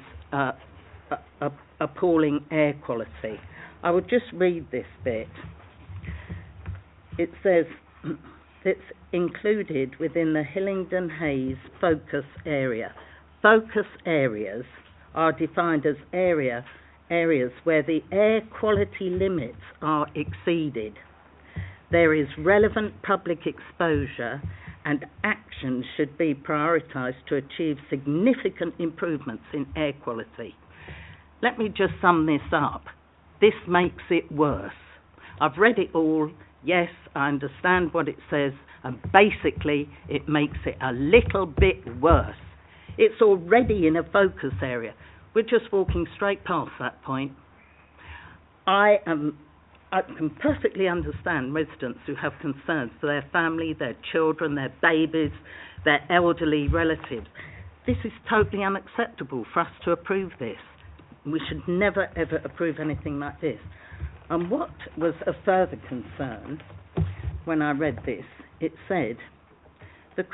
appalling air quality. I will just read this bit. It says... It's included within the Hillingdon Hayes focus area. Focus areas are defined as areas where the air quality limits are exceeded. There is relevant public exposure, and action should be prioritised to achieve significant improvements in air quality. Let me just sum this up. This makes it worse. I've read it all. Yes, I understand what it says, and basically it makes it a little bit worse. It's already in a focus area. We're just walking straight past that point. I am I can perfectly understand residents who have concerns for their family, their children, their babies, their elderly relatives. This is totally unacceptable for us to approve this. We should never ever approve anything like this. And what was a further concern when I read this, it said, the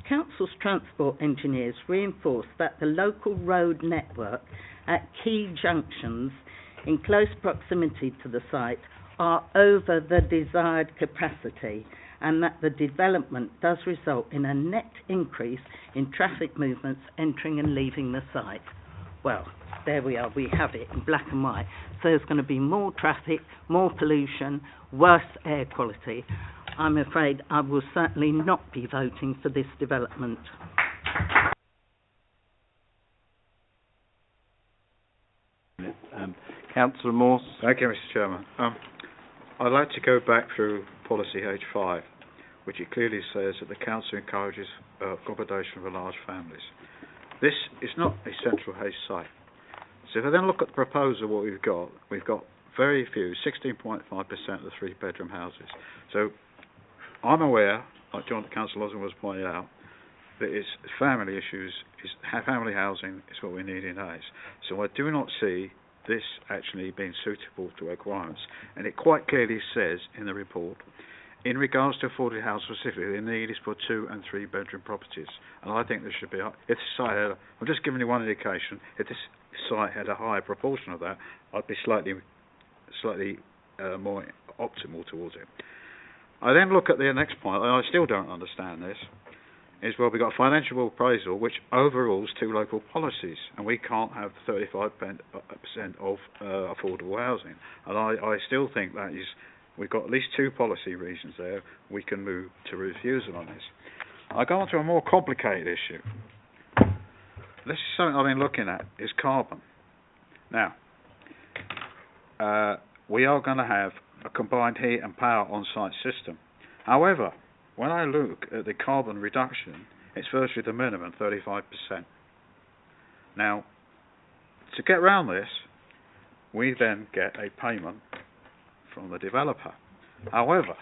Council's transport engineers reinforced that the local road network at key junctions in close proximity to the site are over the desired capacity, and that the development does result in a net increase in traffic movements entering and leaving the site. Well, there we are, we have it in black and white. So there's going to be more traffic, more pollution, worse air quality. I'm afraid I will certainly not be voting for this development. Councillor Morse. Thank you, Mr. Chairman. I'd like to go back through policy H5, which it clearly says that the council encourages accommodation for large families. This is not a central H site. So if I then look at the proposal, what we've got very few, 16.5% of the three-bedroom houses. So I'm aware, like Councillor Osborne was pointed out, that it's family issues, family housing is what we need in Hayes. So I do not see this actually being suitable to requirements. And it quite clearly says in the report, in regards to afforded house specifically, the need is for 2 and 3 bedroom properties. And I think there should be, if the site had, I'm just giving you one indication, if this site had a higher proportion of that, I'd be slightly more optimal towards it. I then look at the next point, and I still don't understand this, is well, we've got a financial appraisal which overrules 2 local policies, and we can't have 35% of affordable housing. And I still think that is, we've got at least 2 policy reasons there we can move to refusal on this. I go on to a more complicated issue. This is something I've been looking at, is carbon. Now, we are going to have a combined heat and power on-site system. However, when I look at the carbon reduction, it's virtually the minimum, 35%. Now, to get around this, we then get a payment from the developer. However,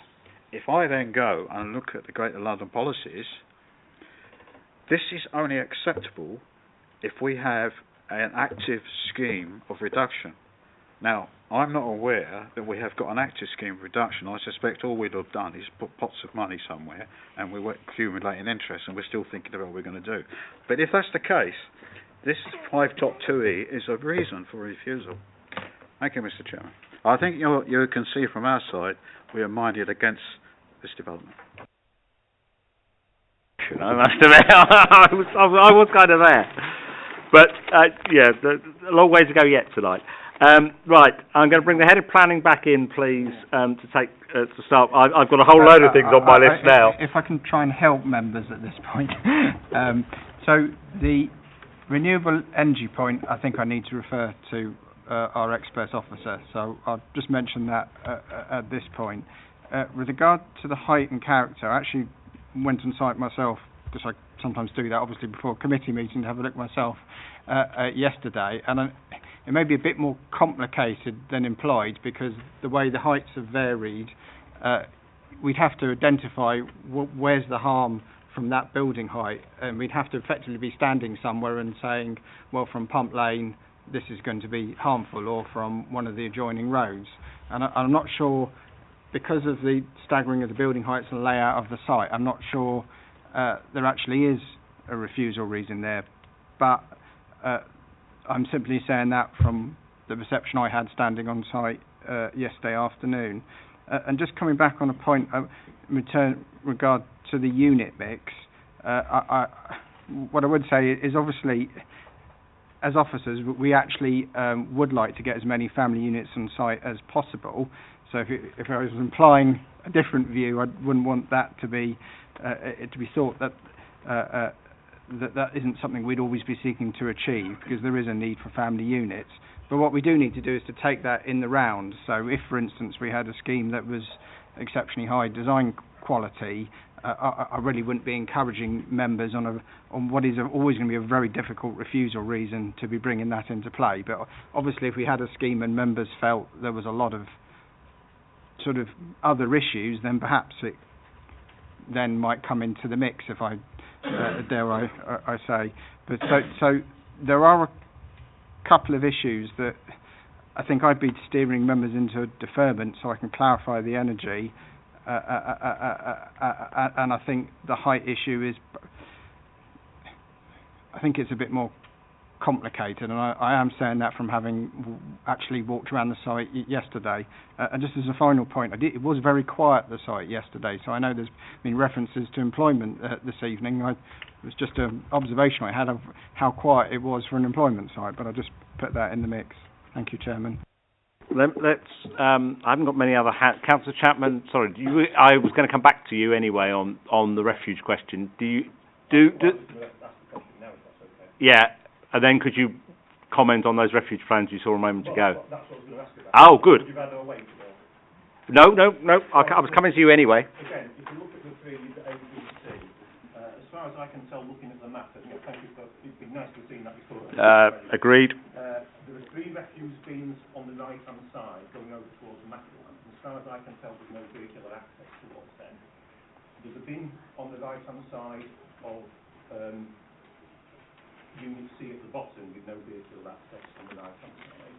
if I then go and look at the Greater London policies, this is only acceptable if we have an active scheme of reduction. Now, I'm not aware that we have got an active scheme of reduction. I suspect all we'd have done is put pots of money somewhere and we were accumulating interest and we're still thinking about what we're going to do. But if that's the case, this 5.2e is a reason for refusal. Thank you, Mr. Chairman. I think you can see from our side we are minded against this development. I must admit, I was kind of there. But, yeah, a long way to go yet tonight. Right, I'm going to bring the head of planning back in, please, to start. I've got a whole load of things on my list now. If I can try and help members at this point. So the renewable energy point, I think I need to refer to our expert officer. So I'll just mention that at this point. With regard to the height and character, I actually went on site myself, because I sometimes do that, obviously, before a committee meeting, to have a look myself yesterday. And it may be a bit more complicated than implied, because the way the heights have varied, we'd have to identify where's the harm from that building height, and we'd have to effectively be standing somewhere and saying, well, from Pump Lane, this is going to be harmful, or from one of the adjoining roads. And I'm not sure, because of the staggering of the building heights and layout of the site, I'm not sure there actually is a refusal reason there. But I'm simply saying that from the reception I had standing on site yesterday afternoon. And just coming back on a point in regard to the unit mix, what I would say is, obviously, as officers, we actually would like to get as many family units on site as possible. So if I was implying a different view, I wouldn't want that to be thought that that isn't something we'd always be seeking to achieve, because there is a need for family units. But what we do need to do is to take that in the round. So if, for instance, we had a scheme that was exceptionally high design quality, I really wouldn't be encouraging members on what is always going to be a very difficult refusal reason to be bringing that into play. But obviously, if we had a scheme and members felt there was a lot of sort of other issues, then perhaps it then might come into the mix, if I dare I say. But so there are a couple of issues that I think I'd be steering members into a deferment so I can clarify the energy, and I think the height issue is, I think it's a bit more complicated, and I am saying that from having actually walked around the site yesterday. And just as a final point, it was very quiet, the site yesterday, so I know there's been references to employment this evening. It was just an observation I had of how quiet it was for an employment site, but I'll just put that in the mix. Thank you, Chairman. I haven't got many other Councillor Chapman, sorry, I was going to come back to you anyway on the refuge question. Yeah, and then could you comment on those refuge plans you saw a moment ago? That's what I was going to ask about. Oh, good. Would you rather wait? No, I was coming to you anyway. Again, if you look at the three ABC, as far as I can tell, looking at the map, thank you for, it'd be nice to have seen that before. Agreed. There are three refuse bins on the right-hand side going over towards the Macklemore. As far as I can tell, there's no vehicular access towards them. There's a bin on the right-hand side of Unit C at the bottom with no vehicular access on the right-hand side.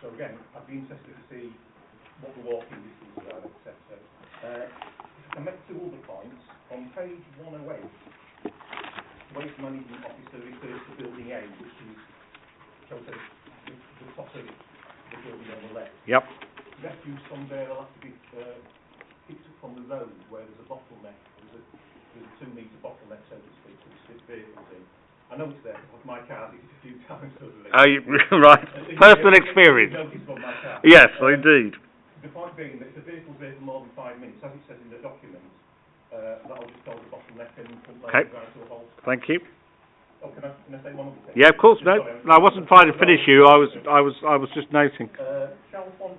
So again, I'd be interested to see what the walking distances are, etc. To make two other points, on page 108, Waste Management Officer refers to Building A, which is the top of the building on the left. Yep. Refuse from there will have to be picked up from the road where there's a bottleneck. There's a 2-metre bottleneck, so to speak, to stick vehicles in. I know it's there because my car's hit it a few times. Right. Personal experience. Yes, indeed. The point being that if the vehicle's there for more than 5 minutes, as it says in the document, that'll just hold the bottleneck and Okay. drive to a halt. Thank you. Oh, can I say one other thing? Yeah, of course. No, I wasn't trying to finish you. I was just noting. Shall one?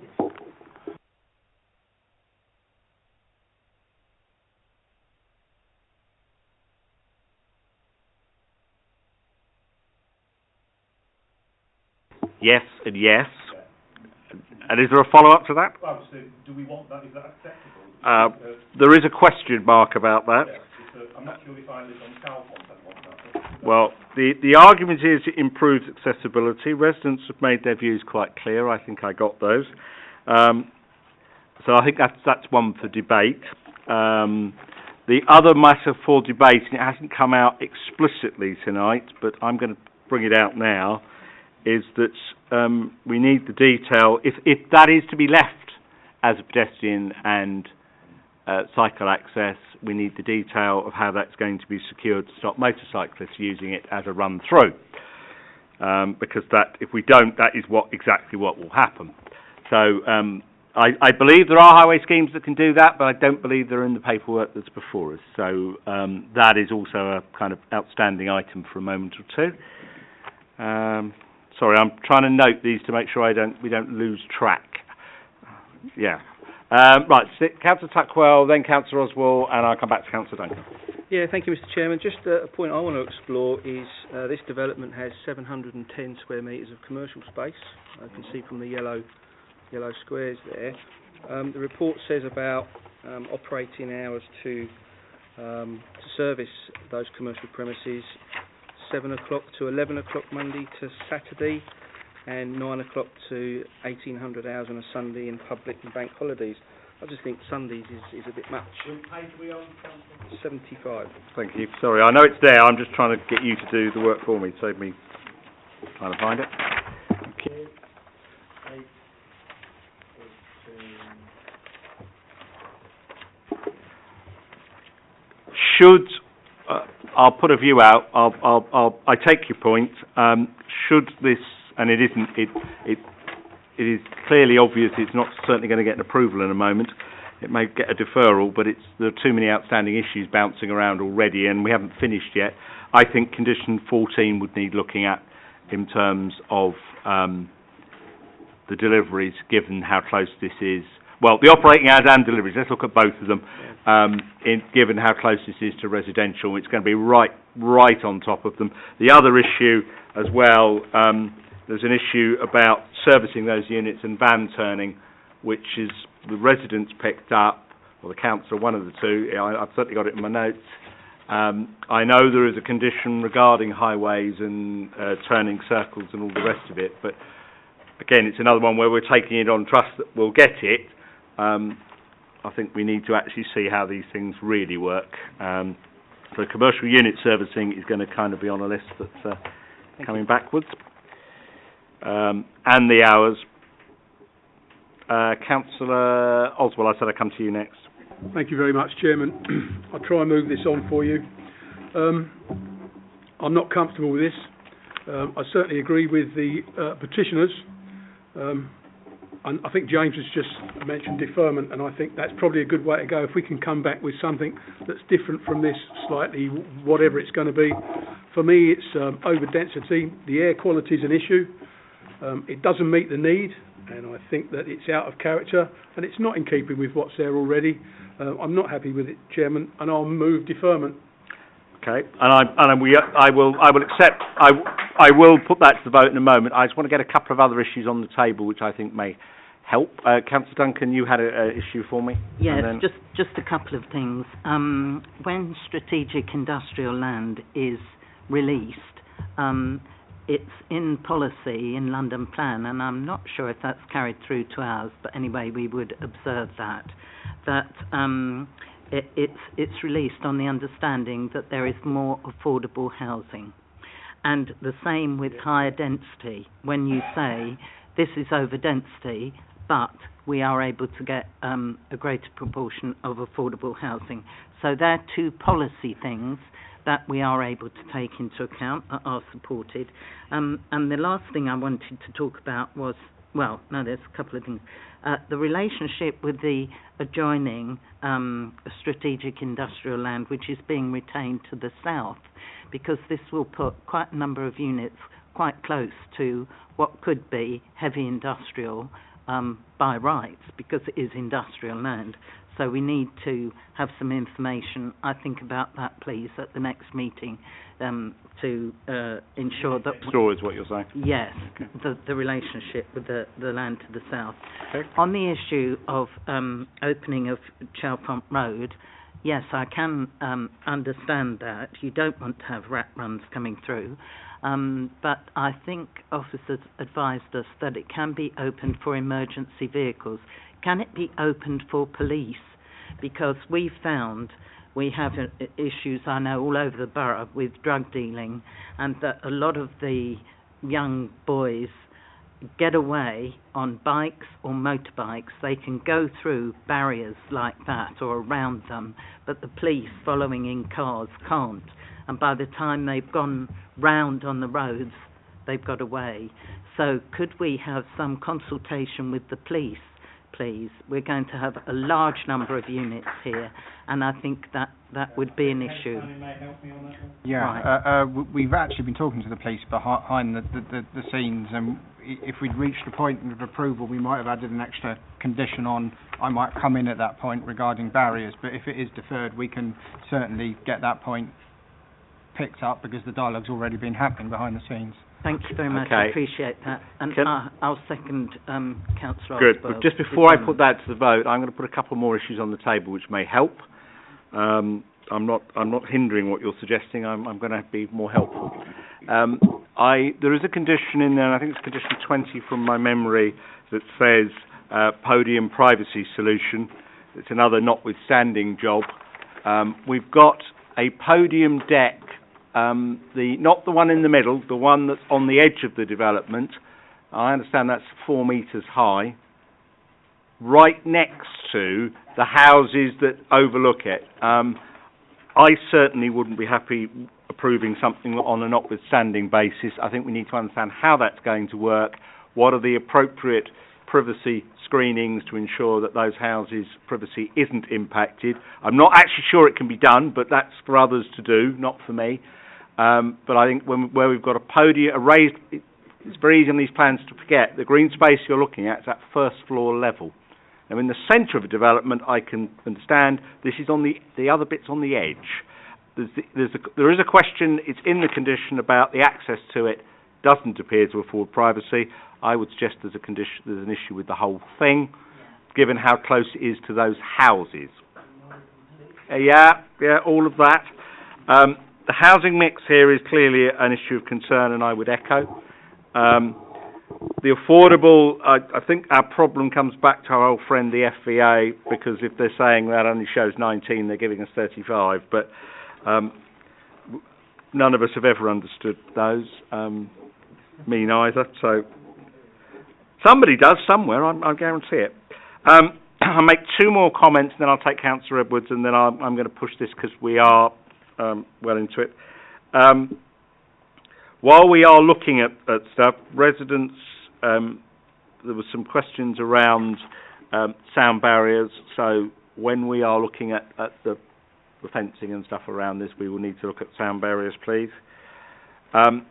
Yes and yes. And is there a follow-up to that? Obviously, do we want that? Is that acceptable? There is a question mark about that. Yeah, I'm not sure if I live on Calpont, I want that. Well, the argument is it improves accessibility. Residents have made their views quite clear. I think I got those. So I think that's one for debate. The other matter for debate, and it hasn't come out explicitly tonight, but I'm going to bring it out now, is that we need the detail, if that is to be left as a pedestrian and cycle access, we need the detail of how that's going to be secured to stop motorcyclists using it as a run-through. Because that, if we don't, that is exactly what will happen. So I believe there are highway schemes that can do that, but I don't believe they're in the paperwork that's before us. So that is also a kind of outstanding item for a moment or two. Sorry, I'm trying to note these to make sure we don't lose track. Yeah. Right, Councillor Tuckwell, then Councillor Oswald, and I'll come back to Councillor Duncan. Yeah, thank you, Mr. Chairman. Just a point I want to explore is this development has 710 square metres of commercial space. I can see from the yellow squares there. The report says about operating hours to service those commercial premises 7 o'clock to 11 o'clock Monday to Saturday, and 9 o'clock to 1800 hours on a Sunday in public and bank holidays. I just think Sundays is a bit much. What page are we on, Councillor? 75. Thank you. Sorry, I know it's there. I'm just trying to get you to do the work for me. Save me trying to find it. Okay. Should I'll put a view out. I take your point. Should this, and it isn't, it is clearly obvious it's not certainly going to get an approval in a moment. It may get a deferral, but there are too many outstanding issues bouncing around already, and we haven't finished yet. I think condition 14 would need looking at in terms of the deliveries, given how close this is. Well, the operating hours and deliveries, let's look at both of them. Given how close this is to residential, it's going to be right on top of them. The other issue as well, there's an issue about servicing those units and van turning, which is the residents picked up, or the council, one of the two, I've certainly got it in my notes. I know there is a condition regarding highways and turning circles and all the rest of it, but again, it's another one where we're taking it on trust that we'll get it. I think we need to actually see how these things really work. So commercial unit servicing is going to kind of be on a list that's coming backwards. And the hours. Councillor Oswald, I said I'd come to you next. Thank you very much, Chairman. I'll try and move this on for you. I'm not comfortable with this. I certainly agree with the petitioners. And I think James has just mentioned deferment, and I think that's probably a good way to go. If we can come back with something that's different from this slightly, whatever it's going to be. For me, it's over density. The air quality is an issue. It doesn't meet the need, and I think that it's out of character, and it's not in keeping with what's there already. I'm not happy with it, Chairman, and I'll move deferment. Okay, I will accept. I will put that to the vote in a moment. I just want to get a couple of other issues on the table, which I think may help. Councillor Duncan, you had an issue for me. Yes, just a couple of things. When strategic industrial land is released, it's in policy in London Plan, and I'm not sure if that's carried through to ours, but anyway, we would observe that it's released on the understanding that there is more affordable housing. And the same with higher density. When you say this is over density, but we are able to get a greater proportion of affordable housing. So they're two policy things that we are able to take into account, that are supported. And the last thing I wanted to talk about was, well, no, there's a couple of things. The relationship with the adjoining strategic industrial land, which is being retained to the south, because this will put quite a number of units quite close to what could be heavy industrial by rights, because it is industrial land. So we need to have some information, I think, about that, please, at the next meeting, to ensure that... Store is what you're saying? Yes, okay. The relationship with the land to the south. Okay. On the issue of opening of Chalpont Road, yes, I can understand that. You don't want to have rat runs coming through. But I think officers advised us that it can be opened for emergency vehicles. Can it be opened for police? Because we found we have issues, I know, all over the borough with drug dealing, and that a lot of the young boys get away on bikes or motorbikes. They can go through barriers like that or around them, but the police following in cars can't. And by the time they've gone round on the roads, they've got away. So could we have some consultation with the police, please? We're going to have a large number of units here, and I think that would be an issue. Yeah, right. We've actually been talking to the police behind the scenes, and if we'd reached the point of approval, we might have added an extra condition on. I might come in at that point regarding barriers, but if it is deferred, we can certainly get that point picked up, because the dialogue's already been happening behind the scenes. Thank you very much. I appreciate that. And I'll second Councillor Good. Osborne. But just before I put that to the vote, I'm going to put a couple more issues on the table which may help. I'm not hindering what you're suggesting. I'm going to be more helpful. There is a condition in there, and I think it's condition 20 from my memory, that says podium privacy solution. It's another notwithstanding job. We've got a podium deck. Not the one in the middle, the one that's on the edge of the development. I understand that's 4 metres high, right next to the houses that overlook it. I certainly wouldn't be happy approving something on a notwithstanding basis. I think we need to understand how that's going to work, what are the appropriate privacy screenings to ensure that those houses' privacy isn't impacted. I'm not actually sure it can be done, but that's for others to do, not for me. But I think where we've got a podium, a raised, it's very easy on these plans to forget, the green space you're looking at is at first floor level. Now in the centre of a development, I can understand this is on the other bit's on the edge. There is a question, it's in the condition about the access to it doesn't appear to afford privacy. I would suggest there's an issue with the whole thing. given how close it is to those houses. Yeah, all of that. The housing mix here is clearly an issue of concern, and I would echo. The affordable, I think our problem comes back to our old friend the FVA, because if they're saying that only shows 19, they're giving us 35, but none of us have ever understood those, me neither, so somebody does somewhere, I guarantee it. I'll make two more comments, and then I'll take Councillor Edwards, and then I'm going to push this because we are well into it. While we are looking at stuff, residents, there were some questions around sound barriers, so when we are looking at the fencing and stuff around this, we will need to look at sound barriers, please. I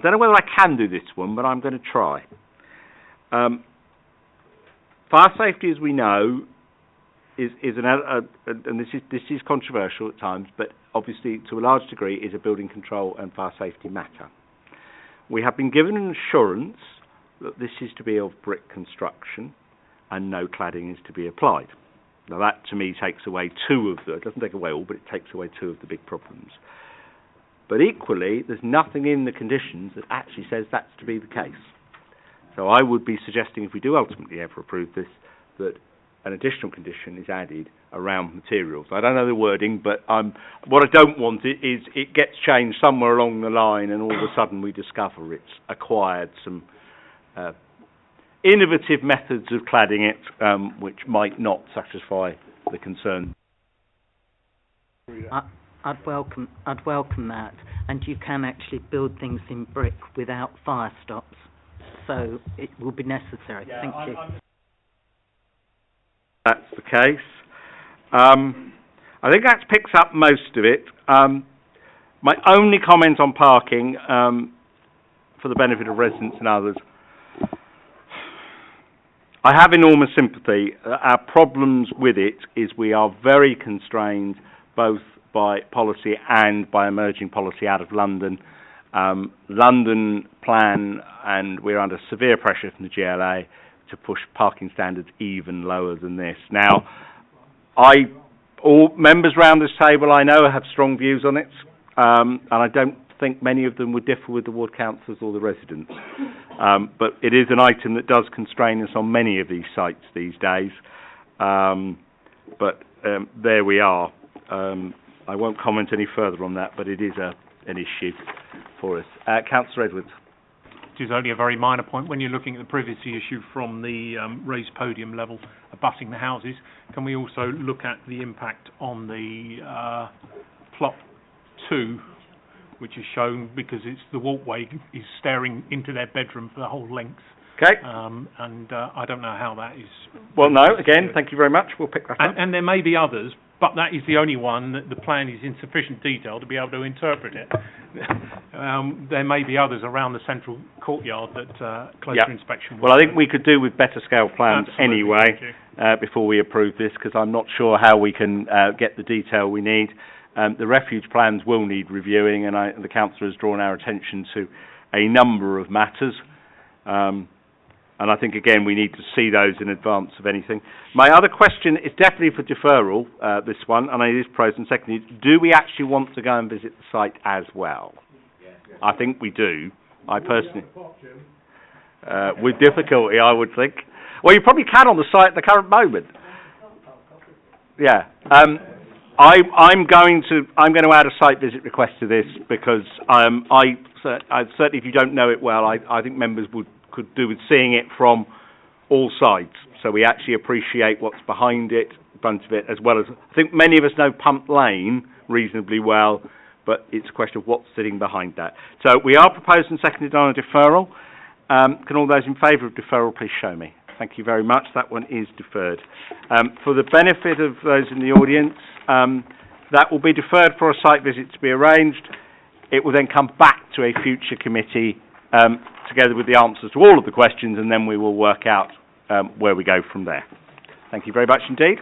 don't know whether I can do this one, but I'm going to try. Fire safety, as we know, is and this is controversial at times, but obviously to a large degree is a building control and fire safety matter. We have been given an assurance that this is to be of brick construction and no cladding is to be applied. Now that to me takes away it doesn't take away all, but it takes away two of the big problems. But equally, there's nothing in the conditions that actually says that's to be the case. So I would be suggesting, if we do ultimately ever approve this, that an additional condition is added around materials. I don't know the wording, but what I don't want is it gets changed somewhere along the line and all of a sudden we discover it's acquired some innovative methods of cladding it, which might not satisfy the concern. I'd welcome that, and you can actually build things in brick without fire stops, so it will be necessary. Yeah, Thank you. That's the case. I think that picks up most of it. My only comment on parking, for the benefit of residents and others, I have enormous sympathy. Our problems with it is we are very constrained both by policy and by emerging policy out of London. London plan, and we're under severe pressure from the GLA to push parking standards even lower than this. Now, all members round this table I know have strong views on it, and I don't think many of them would differ with the ward councillors or the residents. But it is an item that does constrain us on many of these sites these days. But there we are. I won't comment any further on that, but it is an issue for us. Councillor Edwards. It is only a very minor point. When you're looking at the privacy issue from the raised podium level abutting the houses, can we also look at the impact on the plot 2, which is shown because it's the walkway is staring into their bedroom for the whole length. Okay. And I don't know how that is. Well, no, again, thank you very much. We'll pick that up. And there may be others, but that is the only one that the plan is in sufficient detail to be able to interpret it. There may be others around the central courtyard that closer inspection. Well, I think we could do with better scale plans anyway before we approve this, because I'm not sure how we can get the detail we need. The refuge plans will need reviewing, and the councillor has drawn our attention to a number of matters. And I think, again, we need to see those in advance of anything. My other question is definitely for deferral, this one, and it is pros and secondly. Do we actually want to go and visit the site as well? I think we do. I personally... with difficulty, I would think. Well, you probably can on the site at the current moment. Yeah. I'm going to add a site visit request to this because I certainly, if you don't know it well, I think members could do with seeing it from all sides. So we actually appreciate what's behind it, front of it, as well as I think many of us know Pump Lane reasonably well, but it's a question of what's sitting behind that. So we are proposed and seconded on a deferral. Can all those in favour of deferral please show me? Thank you very much. That one is deferred. For the benefit of those in the audience, that will be deferred for a site visit to be arranged. It will then come back to a future committee together with the answers to all of the questions, and then we will work out where we go from there. Thank you very much indeed.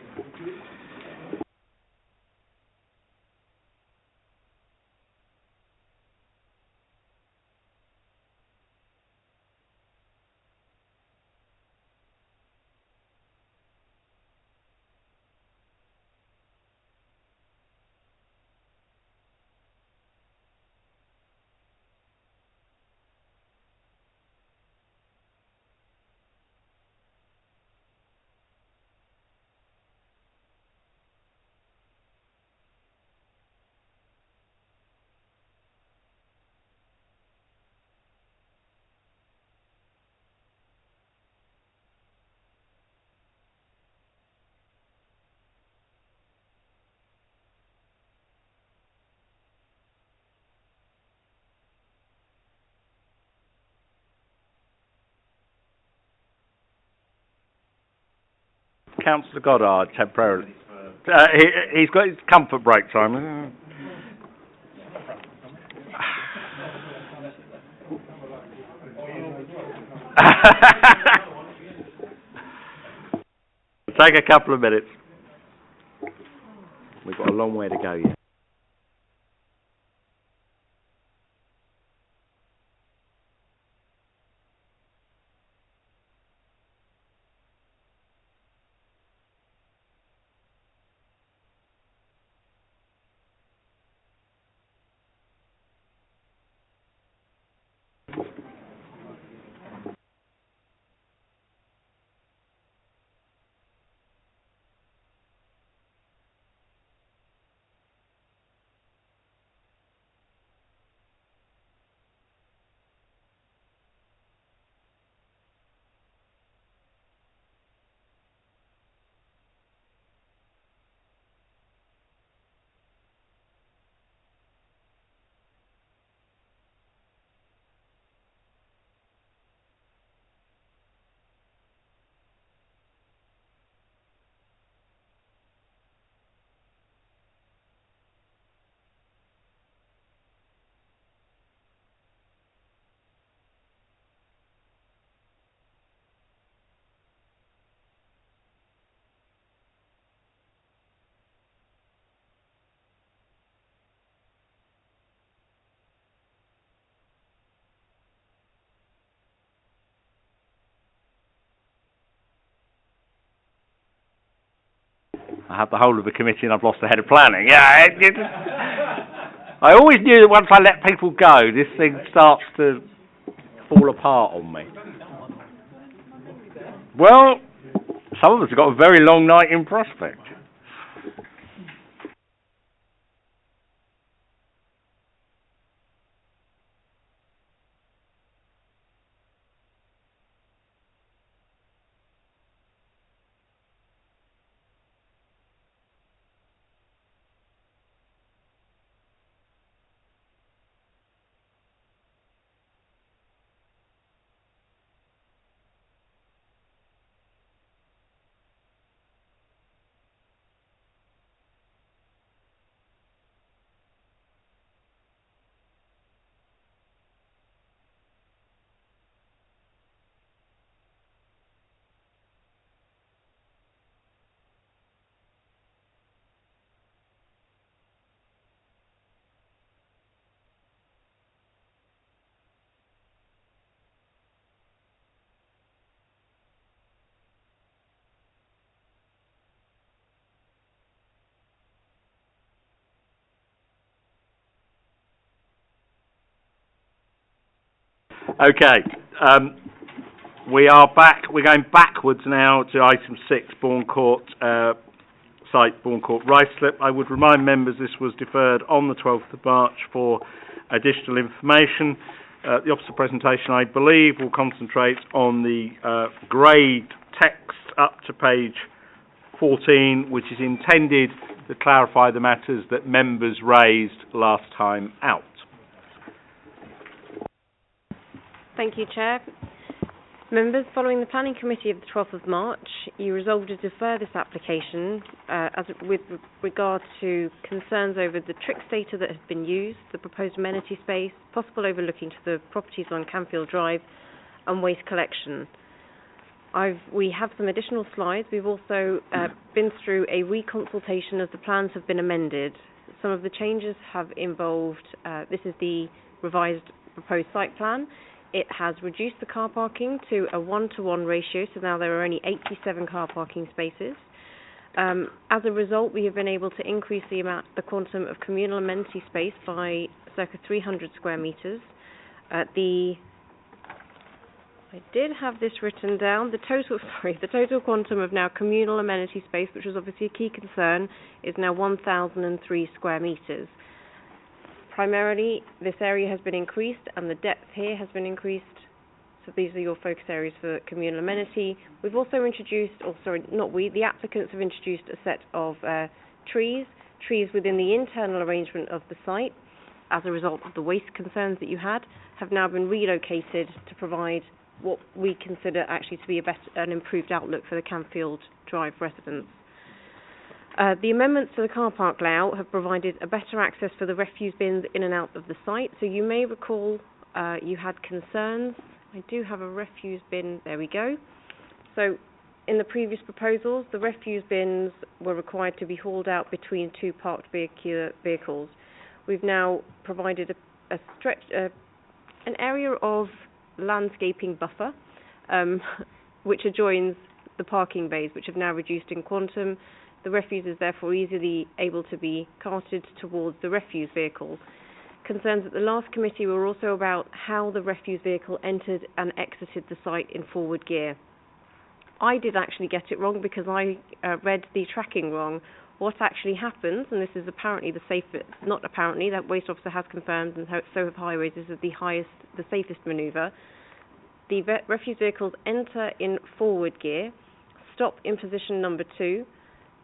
Councillor Goddard temporarily. He's got his comfort break, Simon. Take a couple of minutes. We've got a long way to go yet. I have the whole of the committee and I've lost the head of planning. Yeah, I always knew that once I let people go, this thing starts to fall apart on me. Well, some of us have got a very long night in prospect. Okay, we are back. We're going backwards now to item 6, Bourne Court site, Bourne Court Ruislip. I would remind members this was deferred on the 12th of March for additional information. The officer presentation, I believe, will concentrate on the grade text up to page 14, which is intended to clarify the matters that members raised last time out. Thank you, Chair. Members, following the Planning Committee of the 12th of March, you resolved to defer this application with regard to concerns over the tricks data that has been used, the proposed amenity space, possible overlooking to the properties on Canfield Drive, and waste collection. We have some additional slides. We've also been through a reconsultation as the plans have been amended. Some of the changes have involved, this is the revised proposed site plan. It has reduced the car parking to a 1-to-1 ratio, so now there are only 87 car parking spaces. As a result, we have been able to increase the quantum of communal amenity space by circa 300 square metres. I did have this written down. The total quantum of now communal amenity space, which was obviously a key concern, is now 1,003 square metres. Primarily, this area has been increased and the depth here has been increased. So these are your focus areas for communal amenity. We've also introduced, the applicants have introduced a set of trees within the internal arrangement of the site as a result of the waste concerns that you had, have now been relocated to provide what we consider actually to be an improved outlook for the Canfield Drive residents. The amendments to the car park layout have provided a better access for the refuse bins in and out of the site. So you may recall you had concerns. I do have a refuse bin. There we go. So in the previous proposals, the refuse bins were required to be hauled out between two parked vehicles. We've now provided an area of landscaping buffer, which adjoins the parking bays, which have now reduced in quantum. The refuse is therefore easily able to be carted towards the refuse vehicle. Concerns at the last committee were also about how the refuse vehicle entered and exited the site in forward gear. I did actually get it wrong because I read the tracking wrong. What actually happens, and this is apparently the safest, not apparently, that Waste Officer has confirmed, and so have Highways, is the safest manoeuvre. The refuse vehicles enter in forward gear, stop in position number 2,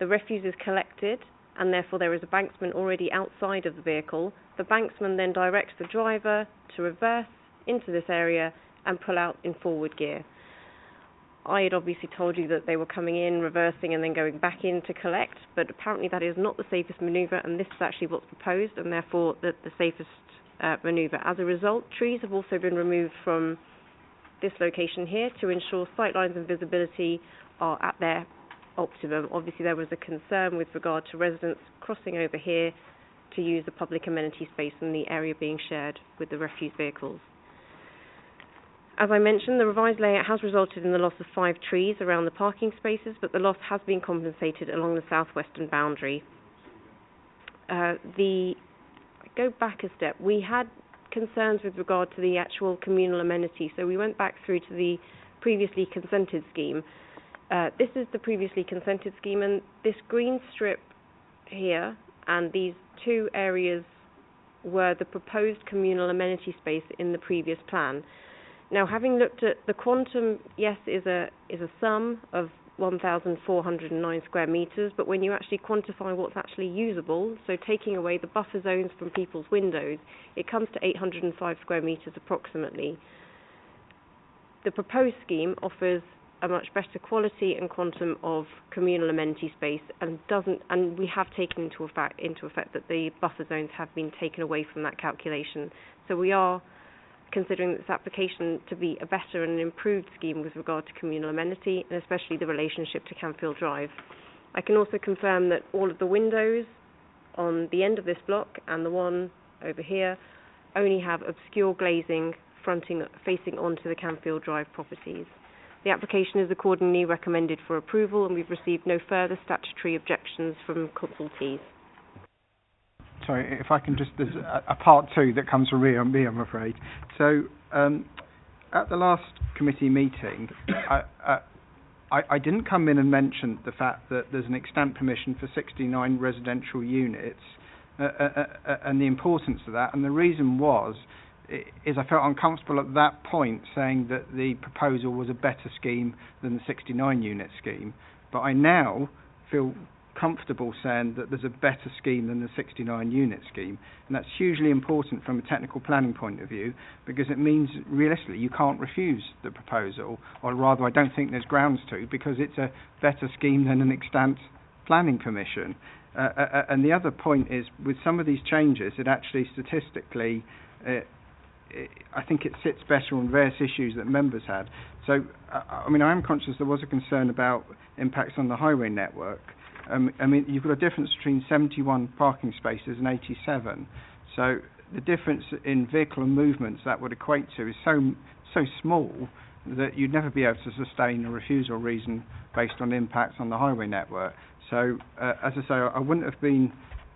the refuse is collected, and therefore there is a banksman already outside of the vehicle. The banksman then directs the driver to reverse into this area and pull out in forward gear. I had obviously told you that they were coming in, reversing, and then going back in to collect, but apparently that is not the safest manoeuvre, and this is actually what's proposed, and therefore the safest manoeuvre. As a result, trees have also been removed from this location here to ensure sightlines and visibility are at their optimum. Obviously there was a concern with regard to residents crossing over here to use the public amenity space and the area being shared with the refuse vehicles. As I mentioned, the revised layout has resulted in the loss of 5 trees around the parking spaces, but the loss has been compensated along the southwestern boundary. Go back a step. We had concerns with regard to the actual communal amenity, so we went back through to the previously consented scheme. This is the previously consented scheme, and this green strip here and these 2 areas were the proposed communal amenity space in the previous plan. Now, having looked at the quantum, yes, is a sum of 1,409 square metres, but when you actually quantify what's actually usable, so taking away the buffer zones from people's windows, it comes to 805 square metres approximately. The proposed scheme offers a much better quality and quantum of communal amenity space, and we have taken into effect that the buffer zones have been taken away from that calculation. So we are considering this application to be a better and improved scheme with regard to communal amenity, and especially the relationship to Canfield Drive. I can also confirm that all of the windows on the end of this block and the one over here only have obscure glazing facing onto the Canfield Drive properties. The application is accordingly recommended for approval, and we've received no further statutory objections from consultees. Sorry, if I can just, there's a part 2 that comes from me, I'm afraid. So, at the last committee meeting, I didn't come in and mention the fact that there's an extant permission for 69 residential units, and the importance of that. And the reason is I felt uncomfortable at that point saying that the proposal was a better scheme than the 69 unit scheme. But I now feel comfortable saying that there's a better scheme than the 69 unit scheme, and that's hugely important from a technical planning point of view, because it means realistically you can't refuse the proposal, or rather I don't think there's grounds to, because it's a better scheme than an extant planning permission. And the other point is, with some of these changes, it actually statistically I think it sits better on various issues that members had. So I mean, I am conscious there was a concern about impacts on the highway network. I mean, you've got a difference between 71 parking spaces and 87. So the difference in vehicle and movements that would equate to is so small that you'd never be able to sustain a refusal reason based on impacts on the highway network. So, as I say,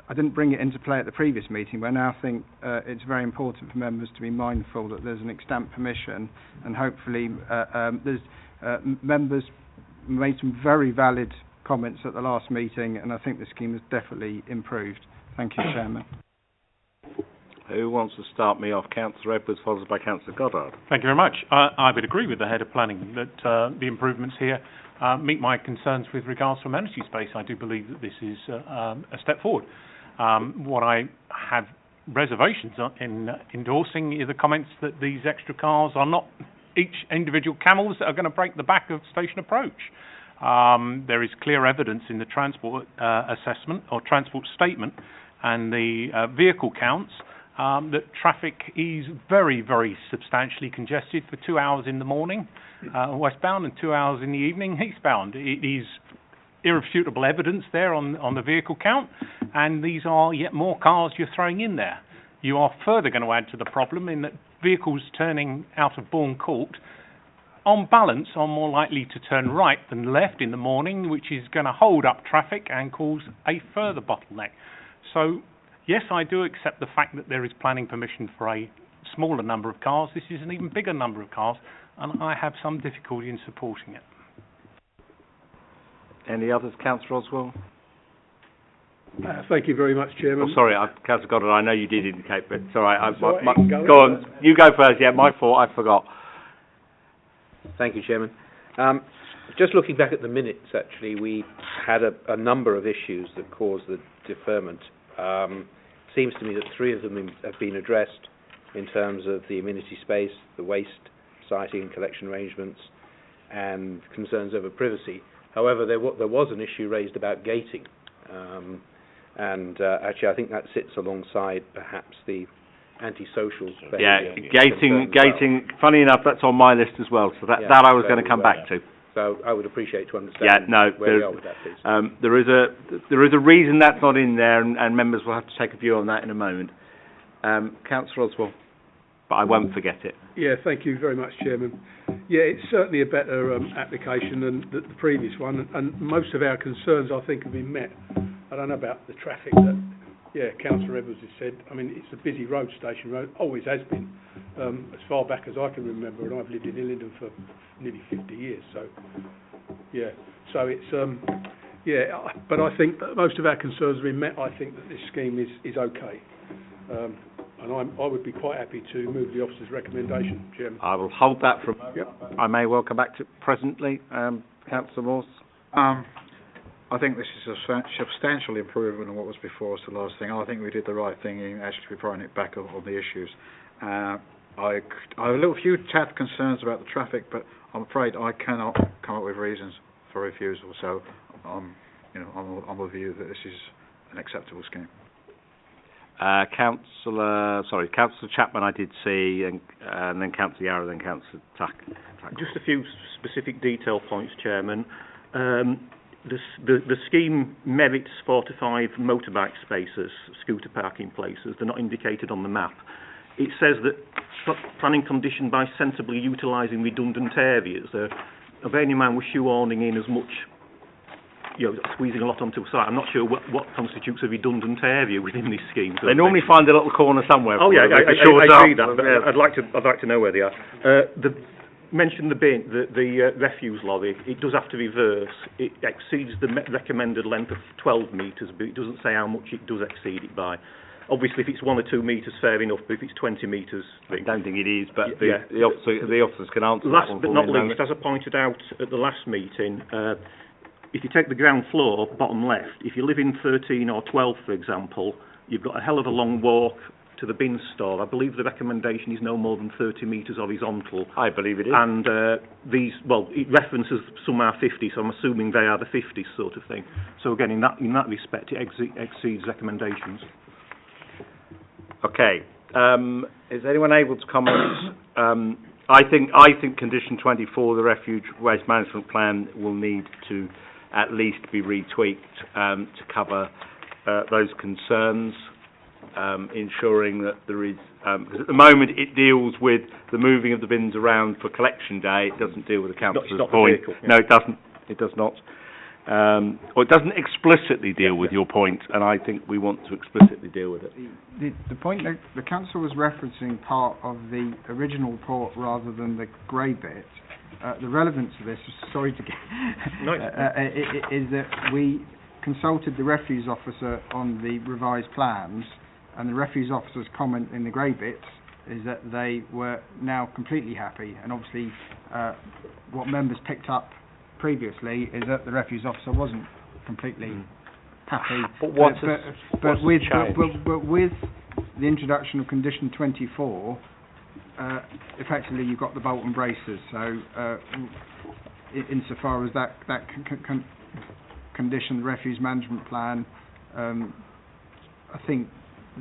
I didn't bring it into play at the previous meeting, but I now think it's very important for members to be mindful that there's an extant permission, and hopefully members made some very valid comments at the last meeting, and I think the scheme has definitely improved. Thank you, Chairman. Who wants to start me off? Councillor Edwards, followed by Councillor Goddard. Thank you very much. I would agree with the Head of Planning that the improvements here meet my concerns with regards to amenity space. I do believe that this is a step forward. What I have reservations in endorsing are the comments that these extra cars are not each individual camels that are going to break the back of station approach. There is clear evidence in the transport assessment or transport statement and the vehicle counts that traffic is very, very substantially congested for 2 hours in the morning westbound and 2 hours in the evening eastbound. It is irrefutable evidence there on the vehicle count, and these are yet more cars you're throwing in there. You are further going to add to the problem in that vehicles turning out of Bourne Court, on balance, are more likely to turn right than left in the morning, which is going to hold up traffic and cause a further bottleneck. So, yes, I do accept the fact that there is planning permission for a smaller number of cars. This is an even bigger number of cars, and I have some difficulty in supporting it. Any others, Councillor Oswald? Thank you very much, Chairman. Oh, sorry, Councillor Goddard, I know you did indicate, but it's all right. Go on, you go first. Yeah, my fault, I forgot. Thank you, Chairman. Just looking back at the minutes, actually, we had a number of issues that caused the deferment. Seems to me that 3 of them have been addressed in terms of the amenity space, the waste siting and collection arrangements, and concerns over privacy. However, there was an issue raised about gating, and actually I think that sits alongside perhaps the antisocial behaviour. Yeah, gating, funny enough, that's on my list as well, so that I was going to come back to. So I would appreciate to understand where we are with that, please. There is a reason that's not in there, and members will have to take a view on that in a moment. Councillor Oswald, but I won't forget it. Yeah, thank you very much, Chairman. Yeah, it's certainly a better application than the previous one, and most of our concerns, I think, have been met. I don't know about the traffic that, Councillor Edwards has said. I mean, it's a busy road, Station Road, always has been, as far back as I can remember, and I've lived in Hillingdon for nearly 50 years, so, yeah. So it's, but I think that most of our concerns have been met. I think that this scheme is okay. And I would be quite happy to move the officer's recommendation, Chairman. I will hold that for a moment. Yep. I may well come back to it presently. Councillor Morse? I think this is a substantial improvement on what was before us the last thing. I think we did the right thing in actually throwing it back on the issues. I have a few tad concerns about the traffic, but I'm afraid I cannot come up with reasons for refusal. So, I'm of the view that this is an acceptable scheme. Councillor Chapman I did see, and then Councillor Yarrow, then Councillor Tuck. Just a few specific detail points, Chairman. The scheme merits 4 to 5 motorbike spaces, scooter parking places. They're not indicated on the map. It says that planning conditioned by sensibly utilising redundant areas. Bearing in mind we're shoehorning in as much, squeezing a lot onto a site. I'm not sure what constitutes a redundant area within this scheme. They normally find a little corner somewhere. Oh yeah, I see that. But I'd like to know where they are. Mention the refuse lorry. It does have to reverse. It exceeds the recommended length of 12 metres, but it doesn't say how much it does exceed it by. Obviously, if it's 1 or 2 metres, fair enough. But if it's 20 metres, I don't think it is. But the officers can answer. Last but not least, as I pointed out at the last meeting, if you take the ground floor, bottom left, if you live in 13 or 12, for example, you've got a hell of a long walk to the bin store. I believe the recommendation is no more than 30 metres horizontal. I believe it is. And it references some are 50, so I'm assuming they are the 50s sort of thing. So again, in that respect, it exceeds recommendations. Okay. Is anyone able to comment? I think condition 24, the refuge waste management plan, will need to at least be retweaked to cover those concerns. Ensuring that there is, because at the moment it deals with the moving of the bins around for collection day. It doesn't deal with the councillor's point. No, it doesn't. It does not. Or it doesn't explicitly deal with your point, and I think we want to explicitly deal with it. The point that the council was referencing part of the original report rather than the grey bit. The relevance of this, sorry to get, is that we consulted the refuse officer on the revised plans, and the refuse officer's comment in the grey bits is that they were now completely happy, and obviously what members picked up previously is that the refuse officer wasn't completely happy. But with the introduction of condition 24, effectively you've got the bolt and braces. So insofar as that condition, the refuse management plan, I think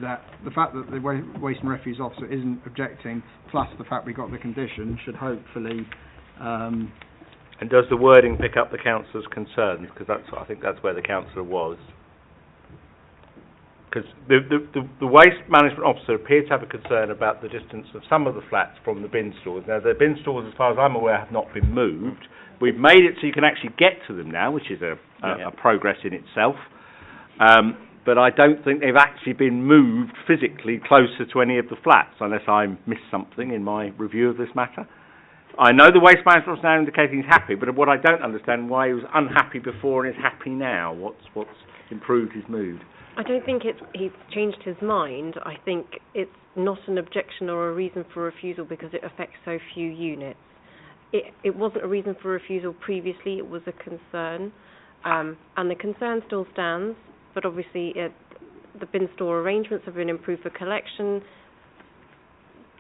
that the fact that the waste and refuse officer isn't objecting, plus the fact we got the condition, should hopefully. And does the wording pick up the councillor's concerns? Because I think that's where the councillor was. Because the waste management officer appeared to have a concern about the distance of some of the flats from the bin stores. Now, the bin stores, as far as I'm aware, have not been moved. We've made it so you can actually get to them now, which is a progress in itself. But I don't think they've actually been moved physically closer to any of the flats, unless I missed something in my review of this matter. I know the waste management is now indicating he's happy, but what I don't understand why he was unhappy before and is happy now. What's improved his mood? I don't think he's changed his mind. I think it's not an objection or a reason for refusal because it affects so few units. It wasn't a reason for refusal previously, it was a concern. And the concern still stands, but obviously the bin store arrangements have been improved for collection,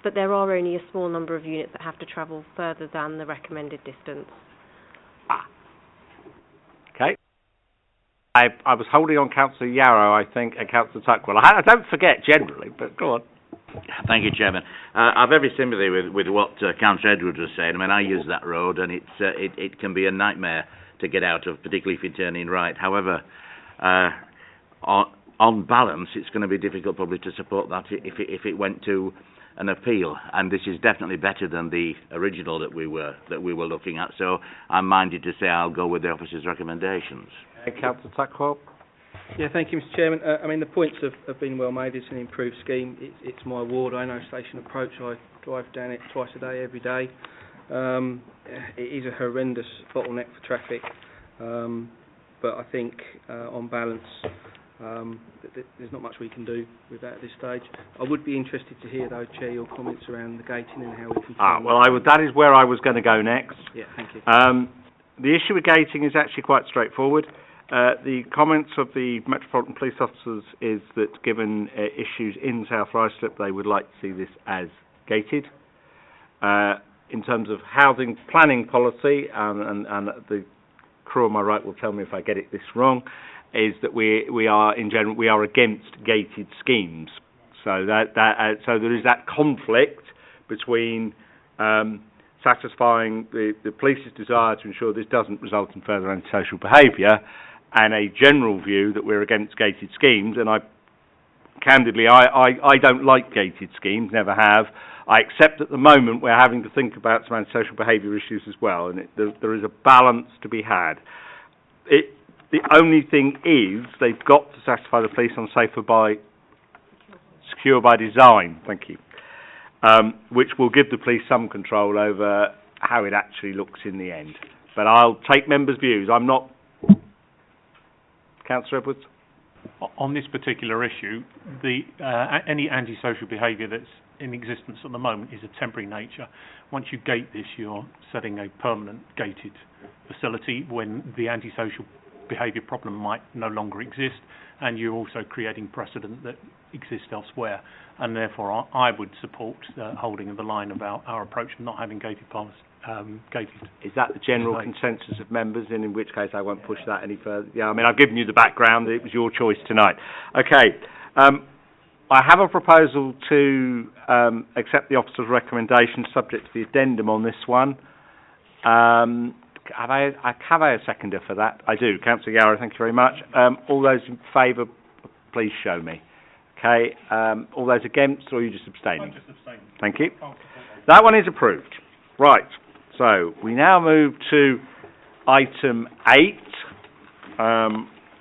but there are only a small number of units that have to travel further than the recommended distance. Okay. I was holding on Councillor Yarrow, I think, and Councillor Tuckwell. I don't forget generally, but go on. Thank you, Chairman. I've every sympathy with what Councillor Edwards was saying. I mean, I use that road, and it can be a nightmare to get out of, particularly if you're turning right. However, on balance, it's going to be difficult probably to support that if it went to an appeal, and this is definitely better than the original that we were looking at. So I'm minded to say I'll go with the officer's recommendations. Councillor Tuckwell. Yeah, thank you, Mr. Chairman. I mean, the points have been well made. It's an improved scheme. It's my ward. I know Station Approach. I drive down it twice a day, every day. It is a horrendous bottleneck for traffic, but I think on balance, there's not much we can do with that at this stage. I would be interested to hear, though, Chair, your comments around the gating and how we can... well, that is where I was going to go next. Yeah, thank you. The issue with gating is actually quite straightforward. The comments of the Metropolitan Police officers is that given issues in South Ruislip, they would like to see this as gated. In terms of housing planning policy, and the crew on my right will tell me if I get this wrong, is that we are in general against gated schemes. So so there is that conflict between satisfying the police's desire to ensure this doesn't result in further antisocial behaviour, and a general view that we're against gated schemes. And I don't like gated schemes, never have. I accept at the moment we're having to think about some antisocial behaviour issues as well, and there is a balance to be had. The only thing is they've got to satisfy the police on secure by design. Thank you. Which will give the police some control over how it actually looks in the end. But I'll take members' views. I'm not... Councillor Edwards? On this particular issue, any antisocial behaviour that's in existence at the moment is of temporary nature. Once you gate this, you're setting a permanent gated facility when the antisocial behaviour problem might no longer exist, and you're also creating precedent that exists elsewhere. And therefore, I would support holding of the line about our approach of not having gated policy. Is that the general consensus of members, and in which case I won't push that any further? Yeah, I mean, I've given you the background. It was your choice tonight. Okay. I have a proposal to accept the officer's recommendation subject to the addendum on this one. Have I a seconder for that? I do. Councillor Yarrow, thank you very much. All those in favour, please show me. Okay. All those against, or are you just abstaining? I'm just abstaining. Thank you. That one is approved. Right. So we now move to item 8,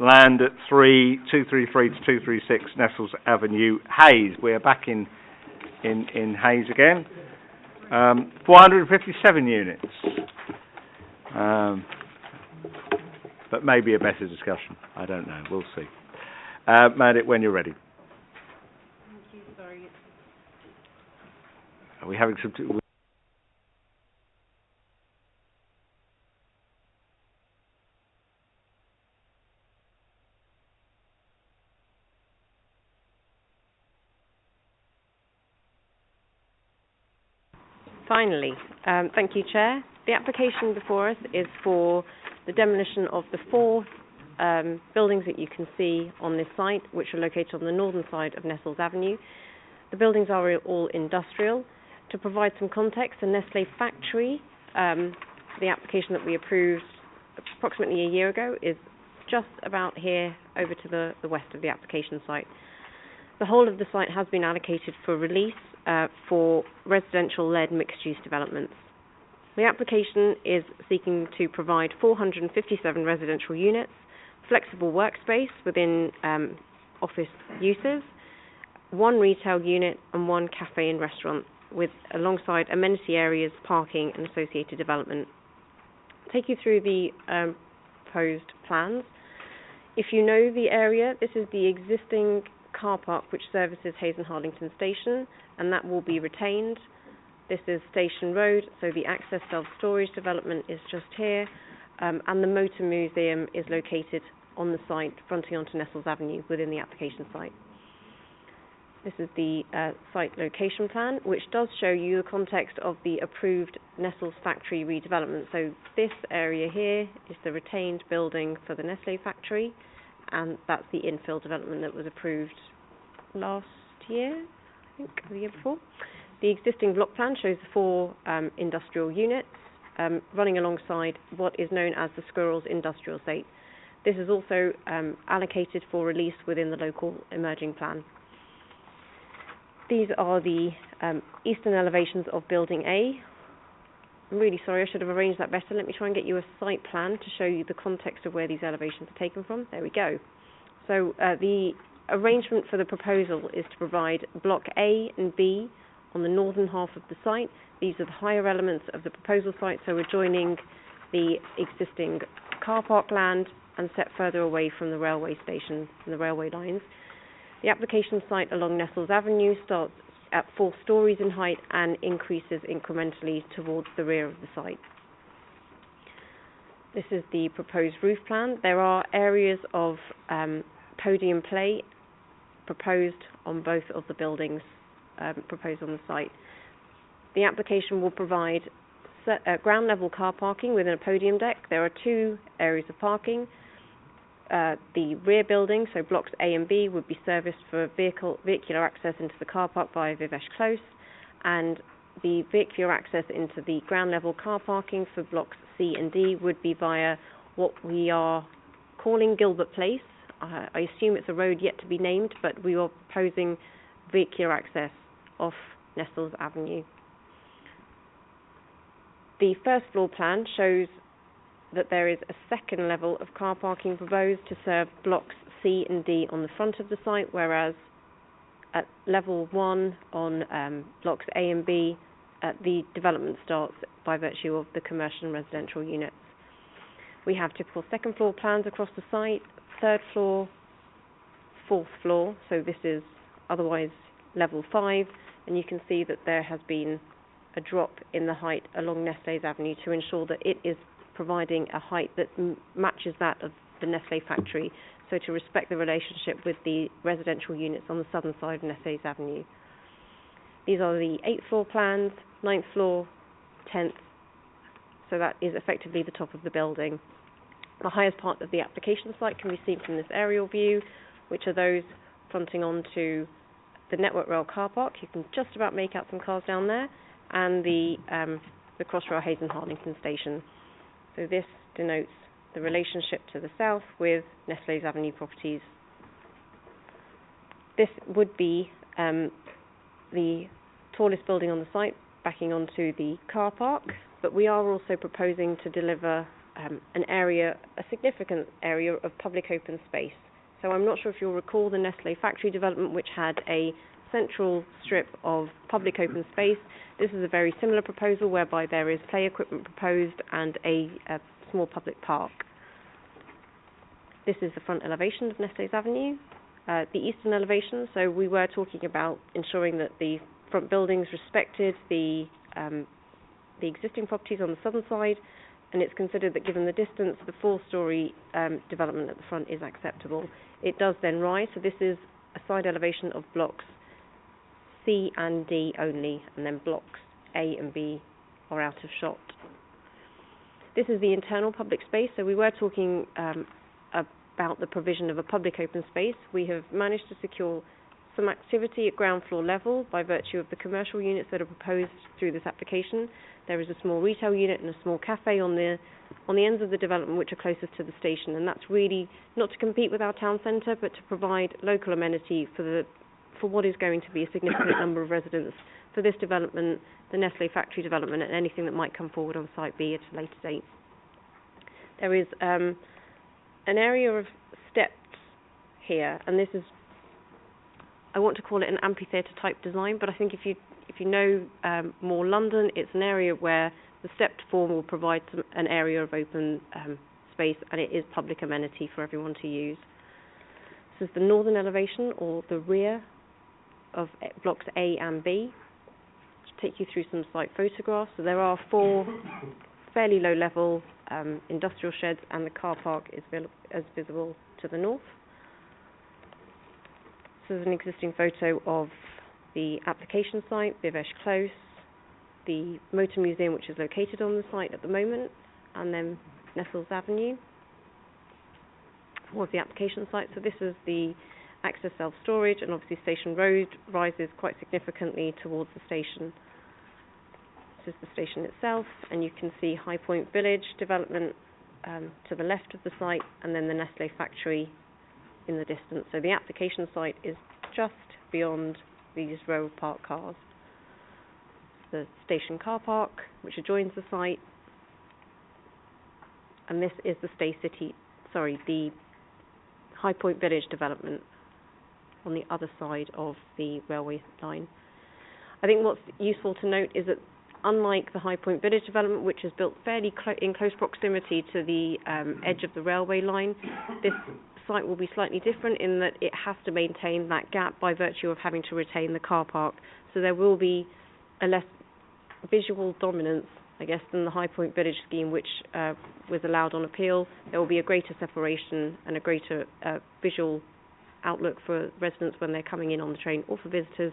land at 233 to 236 Nestles Avenue, Hayes. We are back in Hayes again. 457 units. But maybe a better discussion. I don't know. We'll see. Mandit, when you're ready. Sorry. Are we having some... Finally, thank you, Chair. The application before us is for the demolition of the 4 buildings that you can see on this site, which are located on the northern side of Nestles Avenue. The buildings are all industrial. To provide some context, the Nestle factory, the application that we approved approximately a year ago, is just about here over to the west of the application site. The whole of the site has been allocated for release for residential-led mixed-use developments. The application is seeking to provide 457 residential units, flexible workspace within office uses, 1 retail unit and 1 cafe and restaurant, with alongside amenity areas, parking and associated development. I'll take you through the proposed plans. If you know the area, this is the existing car park which services Hayes and Harlington Station, and that will be retained. This is Station Road, so the access self-storage development is just here, and the Motor Museum is located on the site fronting onto Nestles Avenue within the application site. This is the site location plan, which does show you the context of the approved Nestles factory redevelopment. So this area here is the retained building for the Nestle factory, and that's the infill development that was approved last year, I think, or the year before. The existing block plan shows the 4 industrial units running alongside what is known as the Squirrels Industrial Estate. This is also allocated for release within the local emerging plan. These are the eastern elevations of Building A. I'm really sorry, I should have arranged that better. Let me try and get you a site plan to show you the context of where these elevations are taken from. There we go. So the arrangement for the proposal is to provide Block A and B on the northern half of the site. These are the higher elements of the proposal site, so we're joining the existing car park land and set further away from the railway station and the railway lines. The application site along Nestles Avenue starts at 4 stories in height and increases incrementally towards the rear of the site. This is the proposed roof plan. There are areas of podium play proposed on both of the buildings proposed on the site. The application will provide ground level car parking within a podium deck. There are 2 areas of parking. The rear building, so blocks A and B, would be serviced for vehicular access into the car park via Vivesh Close, and the vehicular access into the ground level car parking for blocks C and D would be via what we are calling Gilbert Place. I assume it's a road yet to be named, but we are proposing vehicular access off Nestles Avenue. The first floor plan shows that there is a second level of car parking proposed to serve blocks C and D on the front of the site, whereas at level 1 on blocks A and B, the development starts by virtue of the commercial and residential units. We have typical second floor plans across the site, third floor, fourth floor, so this is otherwise level 5, and you can see that there has been a drop in the height along Nestle's Avenue to ensure that it is providing a height that matches that of the Nestle factory, so to respect the relationship with the residential units on the southern side of Nestle's Avenue. These are the 8th floor plans, 9th floor, 10th, so that is effectively the top of the building. The highest part of the application site can be seen from this aerial view, which are those fronting onto the Network Rail car park. You can just about make out some cars down there, and the Crossrail Hayes and Harlington station. So this denotes the relationship to the south with Nestle's Avenue properties. This would be the tallest building on the site, backing onto the car park, but we are also proposing to deliver a significant area of public open space. So I'm not sure if you'll recall the Nestle factory development, which had a central strip of public open space. This is a very similar proposal whereby there is play equipment proposed and a small public park. This is the front elevation of Nestle's Avenue, the eastern elevation. So we were talking about ensuring that the front buildings respected the existing properties on the southern side, and it's considered that given the distance, the 4-storey development at the front is acceptable. It does then rise, so this is a side elevation of blocks C and D only, and then blocks A and B are out of shot. This is the internal public space, so we were talking about the provision of a public open space. We have managed to secure some activity at ground floor level by virtue of the commercial units that are proposed through this application. There is a small retail unit and a small cafe on the ends of the development which are closest to the station, and that's really not to compete with our town centre but to provide local amenity for what is going to be a significant number of residents for this development, the Nestle factory development, and anything that might come forward on Site B at a later date. There is an area of steps here, and this is, I want to call it an amphitheatre type design, but I think if you know more London, it's an area where the stepped form will provide an area of open space, and it is public amenity for everyone to use. This is the northern elevation, or the rear, of blocks A and B. I'll take you through some site photographs. So there are 4 fairly low level industrial sheds, and the car park is visible to the north. This is an existing photo of the application site, Bivesh Close, the Motor Museum, which is located on the site at the moment, and then Nestles Avenue was the application site. So this is the access self-storage, and obviously Station Road rises quite significantly towards the station. This is the station itself, and you can see High Point Village development to the left of the site, and then the Nestle factory in the distance. So the application site is just beyond these row of parked cars. The station car park, which adjoins the site, and this is the High Point Village development on the other side of the railway line. I think what's useful to note is that unlike the High Point Village development, which is built fairly in close proximity to the edge of the railway line, this site will be slightly different in that it has to maintain that gap by virtue of having to retain the car park. So there will be a less visual dominance, I guess, than the High Point Village scheme, which was allowed on appeal. There will be a greater separation and a greater visual outlook for residents when they're coming in on the train, or for visitors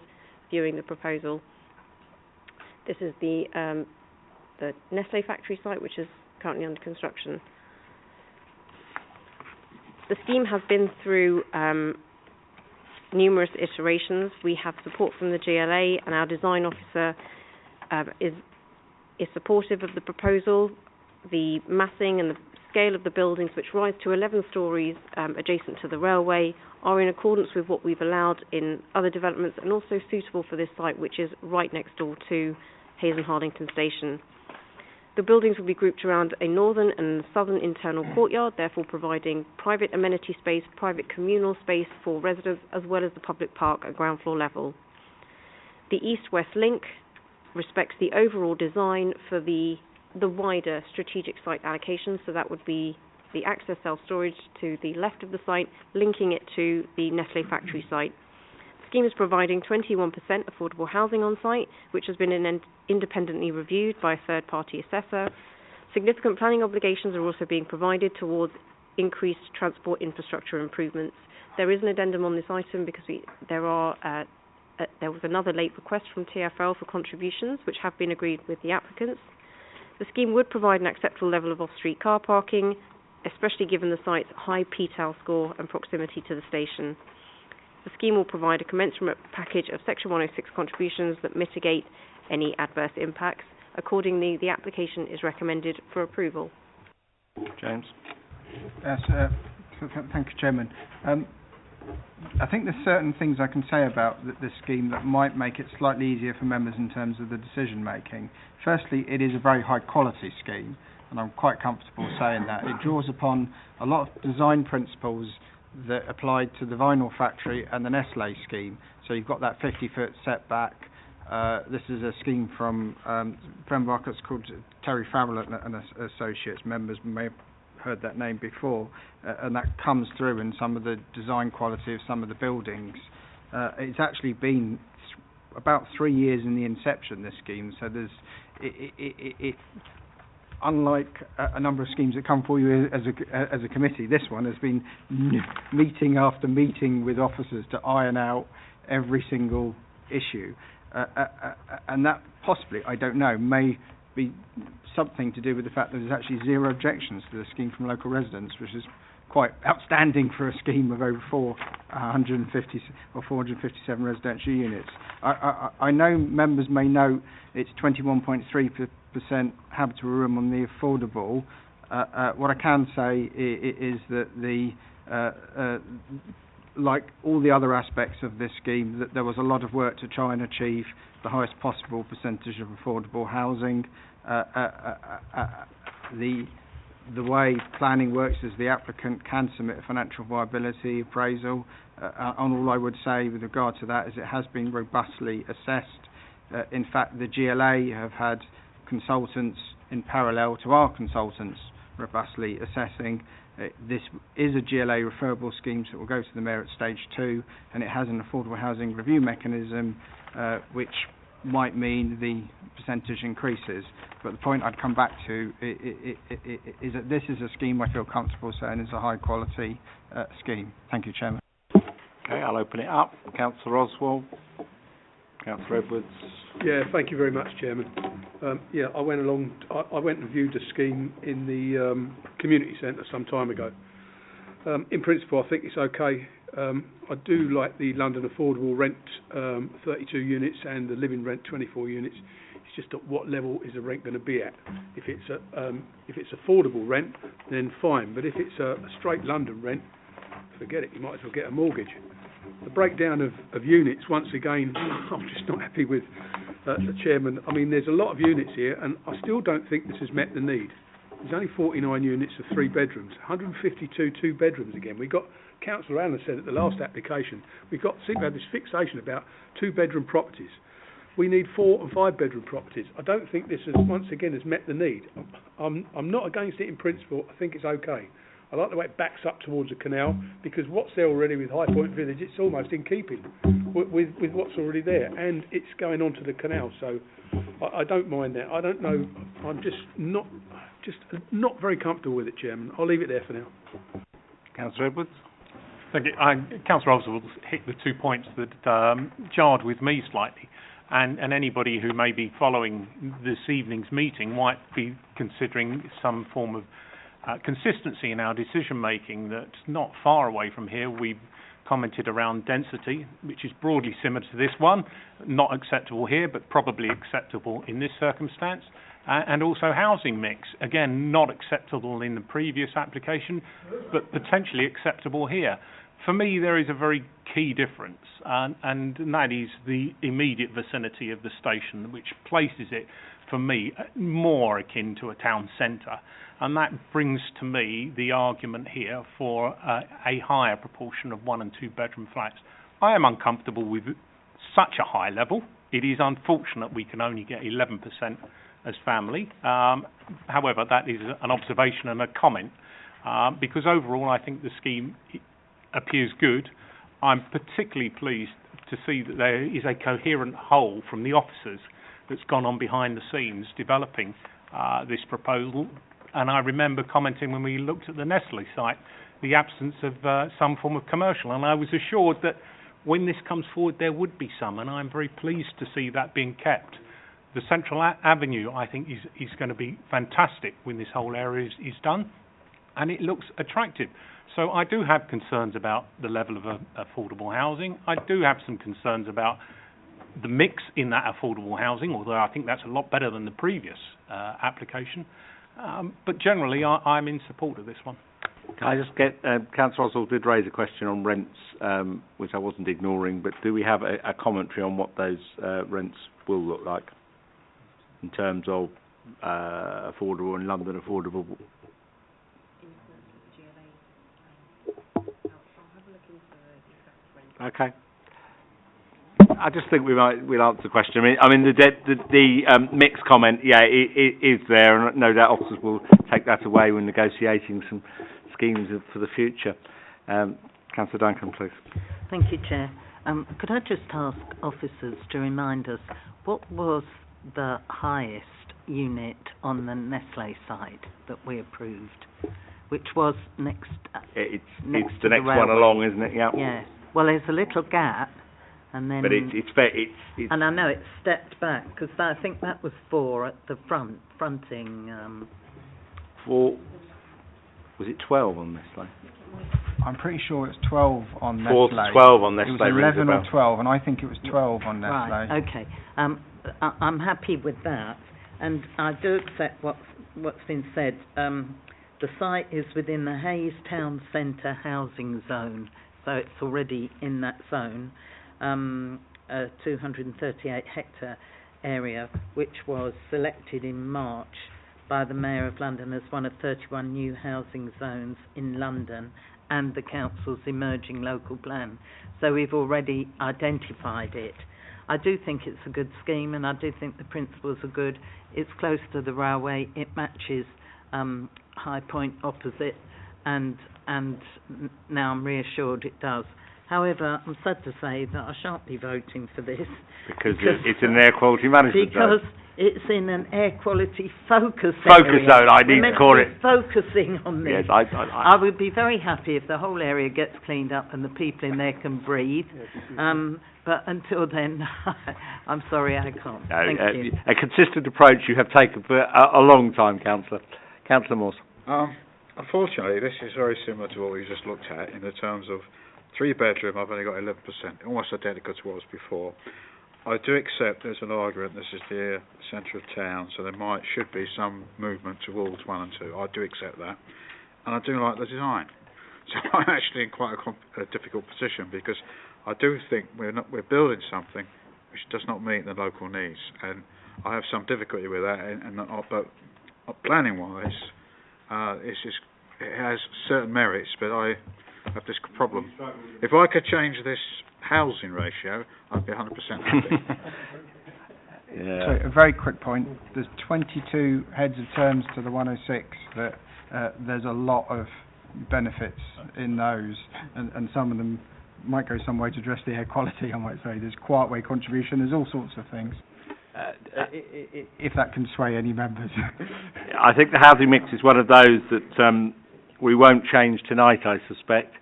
viewing the proposal. This is the Nestle factory site, which is currently under construction. The scheme has been through numerous iterations. We have support from the GLA, and our design officer is supportive of the proposal. The massing and the scale of the buildings, which rise to 11 stories adjacent to the railway, are in accordance with what we've allowed in other developments, and also suitable for this site, which is right next door to Hayes and Hardington Station. The buildings will be grouped around a northern and southern internal courtyard, therefore providing private amenity space, private communal space for residents, as well as the public park at ground floor level. The east-west link respects the overall design for the wider strategic site allocation, so that would be the access self-storage to the left of the site, linking it to the Nestle factory site. The scheme is providing 21% affordable housing on site, which has been independently reviewed by a third-party assessor. Significant planning obligations are also being provided towards increased transport infrastructure improvements. There is an addendum on this item because there was another late request from TfL for contributions, which have been agreed with the applicants. The scheme would provide an acceptable level of off-street car parking, especially given the site's high PTAL score and proximity to the station. The scheme will provide a commensurate package of Section 106 contributions that mitigate any adverse impacts. Accordingly, the application is recommended for approval. James? Yes, thank you, Chairman. I think there's certain things I can say about this scheme that might make it slightly easier for members in terms of the decision making. Firstly, it is a very high quality scheme, and I'm quite comfortable saying that. It draws upon a lot of design principles that applied to the vinyl factory and the Nestle scheme. So you've got that 50-foot setback. This is a scheme from Framework called Terry Farrell and Associates. Members may have heard that name before, and that comes through in some of the design quality of some of the buildings. It's actually been about 3 years in the inception, this scheme, so there's unlike a number of schemes that come for you as a committee, this one has been meeting after meeting with officers to iron out every single issue. And that possibly, I don't know, may be something to do with the fact that there's actually zero objections to the scheme from local residents, which is quite outstanding for a scheme of over 450 or 457 residential units. I know members may note it's 21.3% habitable room on the affordable. What I can say is that like all the other aspects of this scheme, that there was a lot of work to try and achieve the highest possible percentage of affordable housing. The way planning works is the applicant can submit a financial viability appraisal. And all I would say with regard to that is it has been robustly assessed. In fact, the GLA have had consultants in parallel to our consultants robustly assessing. This is a GLA referable scheme, so it will go to the Mayor at stage 2, and it has an affordable housing review mechanism, which might mean the percentage increases. But the point I'd come back to is that this is a scheme I feel comfortable saying is a high quality scheme. Thank you, Chairman. Okay, I'll open it up. Councillor Oswald. Councillor Edwards. Yeah, thank you very much, Chairman. I went and viewed a scheme in the community centre some time ago. In principle, I think it's okay. I do like the London affordable rent 32 units and the living rent 24 units. It's just at what level is the rent going to be at? If it's affordable rent, then fine. But if it's a straight London rent, forget it. You might as well get a mortgage. The breakdown of units, once again, I'm just not happy with the Chairman. I mean, there's a lot of units here, and I still don't think this has met the need. There's only 49 units of 3 bedrooms, 152 2 bedrooms again. We got, Councillor Allen said at the last application, seem to have this fixation about 2 bedroom properties. We need 4 and 5 bedroom properties. I don't think this has, once again, has met the need. I'm not against it in principle. I think it's okay. I like the way it backs up towards the canal, because what's there already with High Point Village, it's almost in keeping with what's already there, and it's going on to the canal, so I don't mind that. I don't know, I'm just not very comfortable with it, Chairman. I'll leave it there for now. Councillor Edwards. Thank you. Councillor Oswald hit the 2 points that jarred with me slightly, and anybody who may be following this evening's meeting might be considering some form of consistency in our decision making that's not far away from here. We've commented around density, which is broadly similar to this one, not acceptable here, but probably acceptable in this circumstance, and also housing mix, again, not acceptable in the previous application, but potentially acceptable here. For me, there is a very key difference, and that is the immediate vicinity of the station, which places it, for me, more akin to a town centre. And that brings to me the argument here for a higher proportion of 1 and 2 bedroom flats. I am uncomfortable with such a high level. It is unfortunate we can only get 11% as family. However, that is an observation and a comment, because overall I think the scheme appears good. I'm particularly pleased to see that there is a coherent whole from the officers that's gone on behind the scenes developing this proposal. And I remember commenting when we looked at the Nestle site, the absence of some form of commercial. And I was assured that when this comes forward, there would be some. And I'm very pleased to see that being kept. The Central Avenue, I think, is going to be fantastic when this whole area is done. And it looks attractive. So I do have concerns about the level of affordable housing. I do have some concerns about the mix in that affordable housing, although I think that's a lot better than the previous application. But generally, I'm in support of this one. Can I just get, Councillor Oswald did raise a question on rents, which I wasn't ignoring, but do we have a commentary on what those rents will look like in terms of affordable and London affordable? Okay. I just think we'll answer the question. I mean the mixed comment, yeah, it is there, and no doubt officers will take that away when negotiating some schemes for the future. Councillor Duncan, please. Thank you, Chair. Could I just ask officers to remind us what was the highest unit on the Nestle side that we approved, which was next? It's the next one along, isn't it? Yeah. Yes. Well, there's a little gap And then, But it's and I know it's stepped back because I think that was 4 at the fronting. For, was it 12 on Nestle? I'm pretty sure it's 12 on Nestle. 4 to 12 on Nestle. It was 11 or 12, and I think it was 12 on Nestle. Right, okay. I'm happy with that, and I do accept what's been said. The site is within the Hayes Town Centre housing zone, so it's already in that zone. A 238 hectare area, which was selected in March by the Mayor of London as one of 31 new housing zones in London and the Council's emerging local plan. So we've already identified it. I do think it's a good scheme, and I do think the principles are good. It's close to the railway. It matches High Point opposite, and now I'm reassured it does. However, I'm sad to say that I shan't be voting for this. Because it's an air quality management zone. Because it's in an air quality focus zone, I need to call it. Focusing on this. Yes, I would be very happy if the whole area gets cleaned up and the people in there can breathe. But until then, I'm sorry, I can't. Thank you. A consistent approach you have taken for a long time, Councillor. Councillor Morse. Unfortunately, this is very similar to what we just looked at in the terms of 3-bedroom. I've only got 11%, almost identical to what was before. I do accept there's an argument. This is the centre of town, so there should be some movement towards 1 and 2. I do accept that, and I do like the design. So I'm actually in quite a difficult position because I do think we're building something which does not meet the local needs, and I have some difficulty with that. But planning-wise, it has certain merits, but I have this problem. If I could change this housing ratio, I'd be 100% happy. So a very quick point. There's 22 heads of terms to the 106 that there's a lot of benefits in those, and some of them might go some way to address the air quality, I might say. There's quiet way contribution, there's all sorts of things. If that can sway any members. I think the housing mix is one of those that we won't change tonight, I suspect.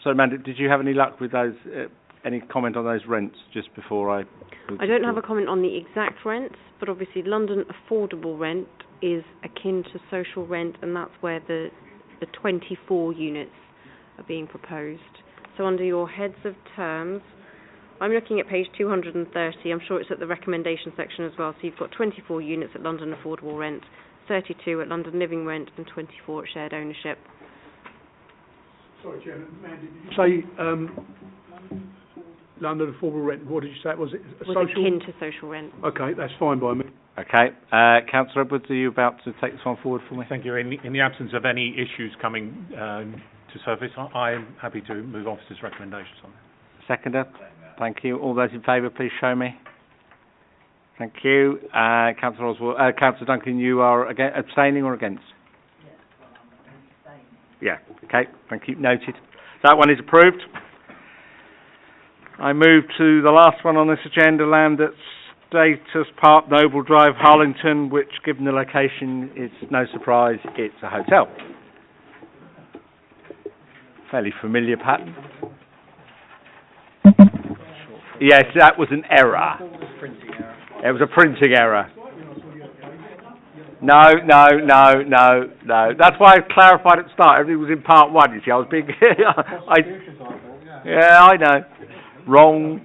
So, Amanda, did you have any luck with those, any comment on those rents just before I... I don't have a comment on the exact rents, but obviously London affordable rent is akin to social rent, and that's where the 24 units are being proposed. So under your heads of terms, I'm looking at page 230. I'm sure it's at the recommendation section as well. So you've got 24 units at London affordable rent, 32 at London living rent, and 24 at shared ownership. Sorry, Chairman. Mandy, did you say London affordable rent? What did you say? Was it social? Akin to social rent. Okay, that's fine by me. Okay. Councillor Edwards, are you about to take this one forward for me? Thank you. In the absence of any issues coming to surface, I am happy to move officers' recommendations on it. Seconder. Thank you. All those in favour, please show me. Thank you. Councillor Oswald, Councillor Duncan, you are abstaining or against? Yeah. Okay. Thank you. Noted. That one is approved. I move to the last one on this agenda, land at Status Park, Noble Drive, Hillingdon, which, given the location, is no surprise, it's a hotel. Fairly familiar pattern. Yes, that was an error. It was a printing error. No. That's why I clarified at the start. Everything was in part 1, you see. I was being... yeah, I know. Wrong.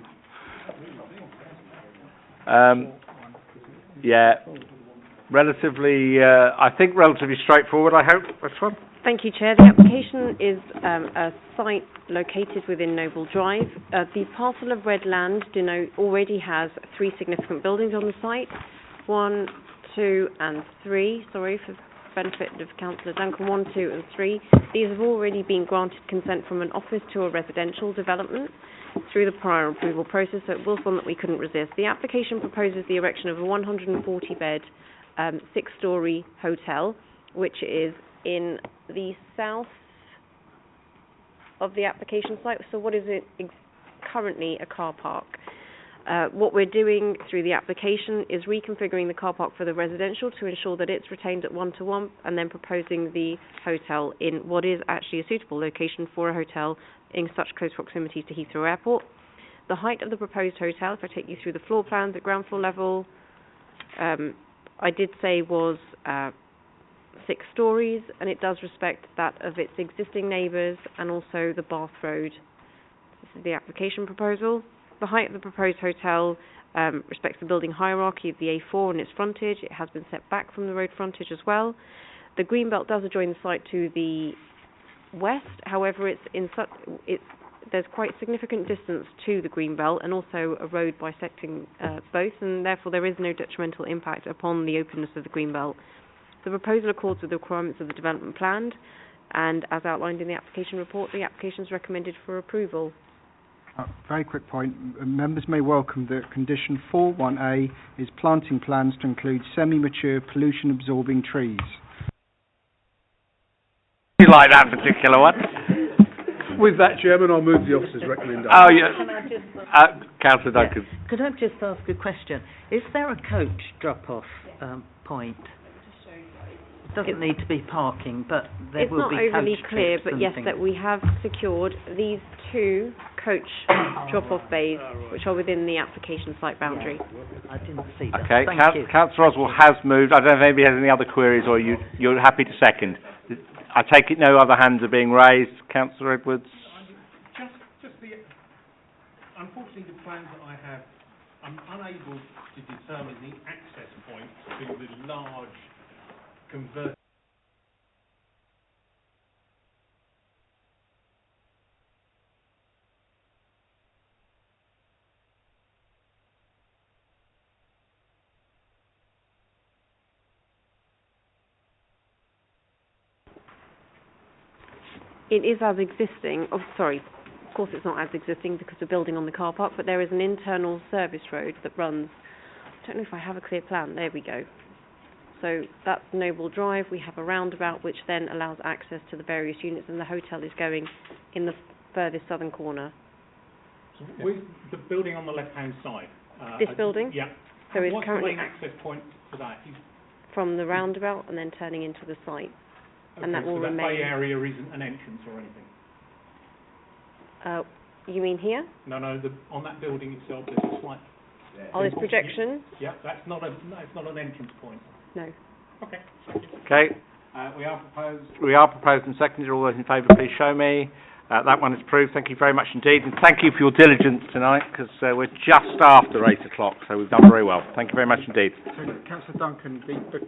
Yeah. Relatively, I think relatively straightforward, I hope. This one. Thank you, Chair. The application is a site located within Noble Drive. The parcel of red land already has 3 significant buildings on the site. 1, 2 and 3, sorry for the benefit of Councillor Duncan, 1, 2 and 3. These have already been granted consent from an office to a residential development through the prior approval process, so it was one that we couldn't resist. The application proposes the erection of a 140-bed, 6-storey hotel, which is in the south of the application site. So what is it currently? A car park. What we're doing through the application is reconfiguring the car park for the residential to ensure that it's retained at 1-to-1, and then proposing the hotel in what is actually a suitable location for a hotel in such close proximity to Heathrow Airport. The height of the proposed hotel, if I take you through the floor plans at ground floor level, I did say was 6 stories, and it does respect that of its existing neighbours and also the Bath Road. This is the application proposal. The height of the proposed hotel respects the building hierarchy of the A4 and its frontage. It has been set back from the road frontage as well. The greenbelt does adjoin the site to the west. However, there's quite significant distance to the greenbelt and also a road bisecting both, and therefore there is no detrimental impact upon the openness of the greenbelt. The proposal accords with the requirements of the development plan, and as outlined in the application report, the application is recommended for approval. Very quick point. Members may welcome that condition 4.1a is planting plans to include semi-mature pollution-absorbing trees. You like that particular one? With that, Chairman, I'll move the officer's recommendation. Oh, yeah. Can I just Councillor Duncan. Could I just ask a question? Is there a coach drop-off point? It doesn't need to be parking, but there will be coach It's not overly clear, trips but and yes, things. that we have secured these 2 coach drop-off bays, which are within the application site boundary. I didn't see that. Okay, Thank you. Councillor Oswald has moved. I don't know if anybody has any other queries, or you're happy to second. I take it no other hands are being raised. Councillor Edwards. Unfortunately, the plans that I have, I'm unable to determine the access point to the large converter. It is as existing. Oh, sorry. Of course, it's not as existing because we're building on the car park, but there is an internal service road that runs. I don't know if I have a clear plan. There we go. So that's Noble Drive. We have a roundabout which then allows access to the various units, and the hotel is going in the furthest southern corner. So with the building on the left-hand side. This building? Yeah. So it's What's currently the main access point for that? from the roundabout and then turning into the site. And that will so remain. that bay area isn't an entrance or anything? You mean here? No, on that building itself there's a slight... Oh, this projection? Yeah, that's not an entrance point. No. Okay. Okay. We are proposed and seconded. All those in favour, please show me. That one is approved. Thank you very much indeed, and thank you for your diligence tonight, because we're just after 8 o'clock, so we've done very well. Thank you very much indeed. So, Councillor Duncan, the